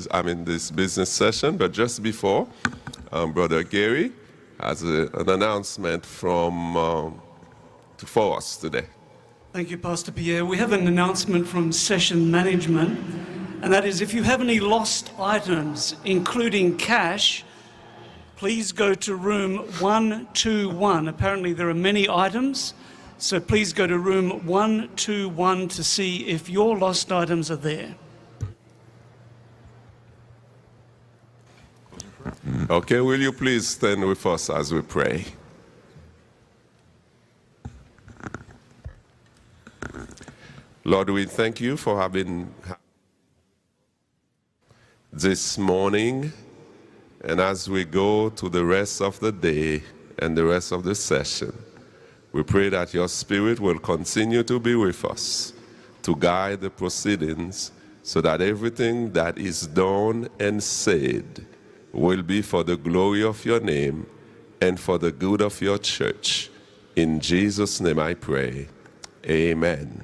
this business session, but just before, Brother Gary has an announcement for us today. Thank you, Pastor Pierre. We have an announcement from session management, and that is if you have any lost items, including cash, please go to room 121. Apparently there are many items, so please go to room 121 to see if your lost items are there. Okay, will you please stand with us as we pray? Lord, we thank you for having this morning, and as we go to the rest of the day and the rest of the session, we pray that your Spirit will continue to be with us, to guide the proceedings, so that everything that is done and said will be for the glory of your name and for the good of your church. In Jesus' name I pray. Amen.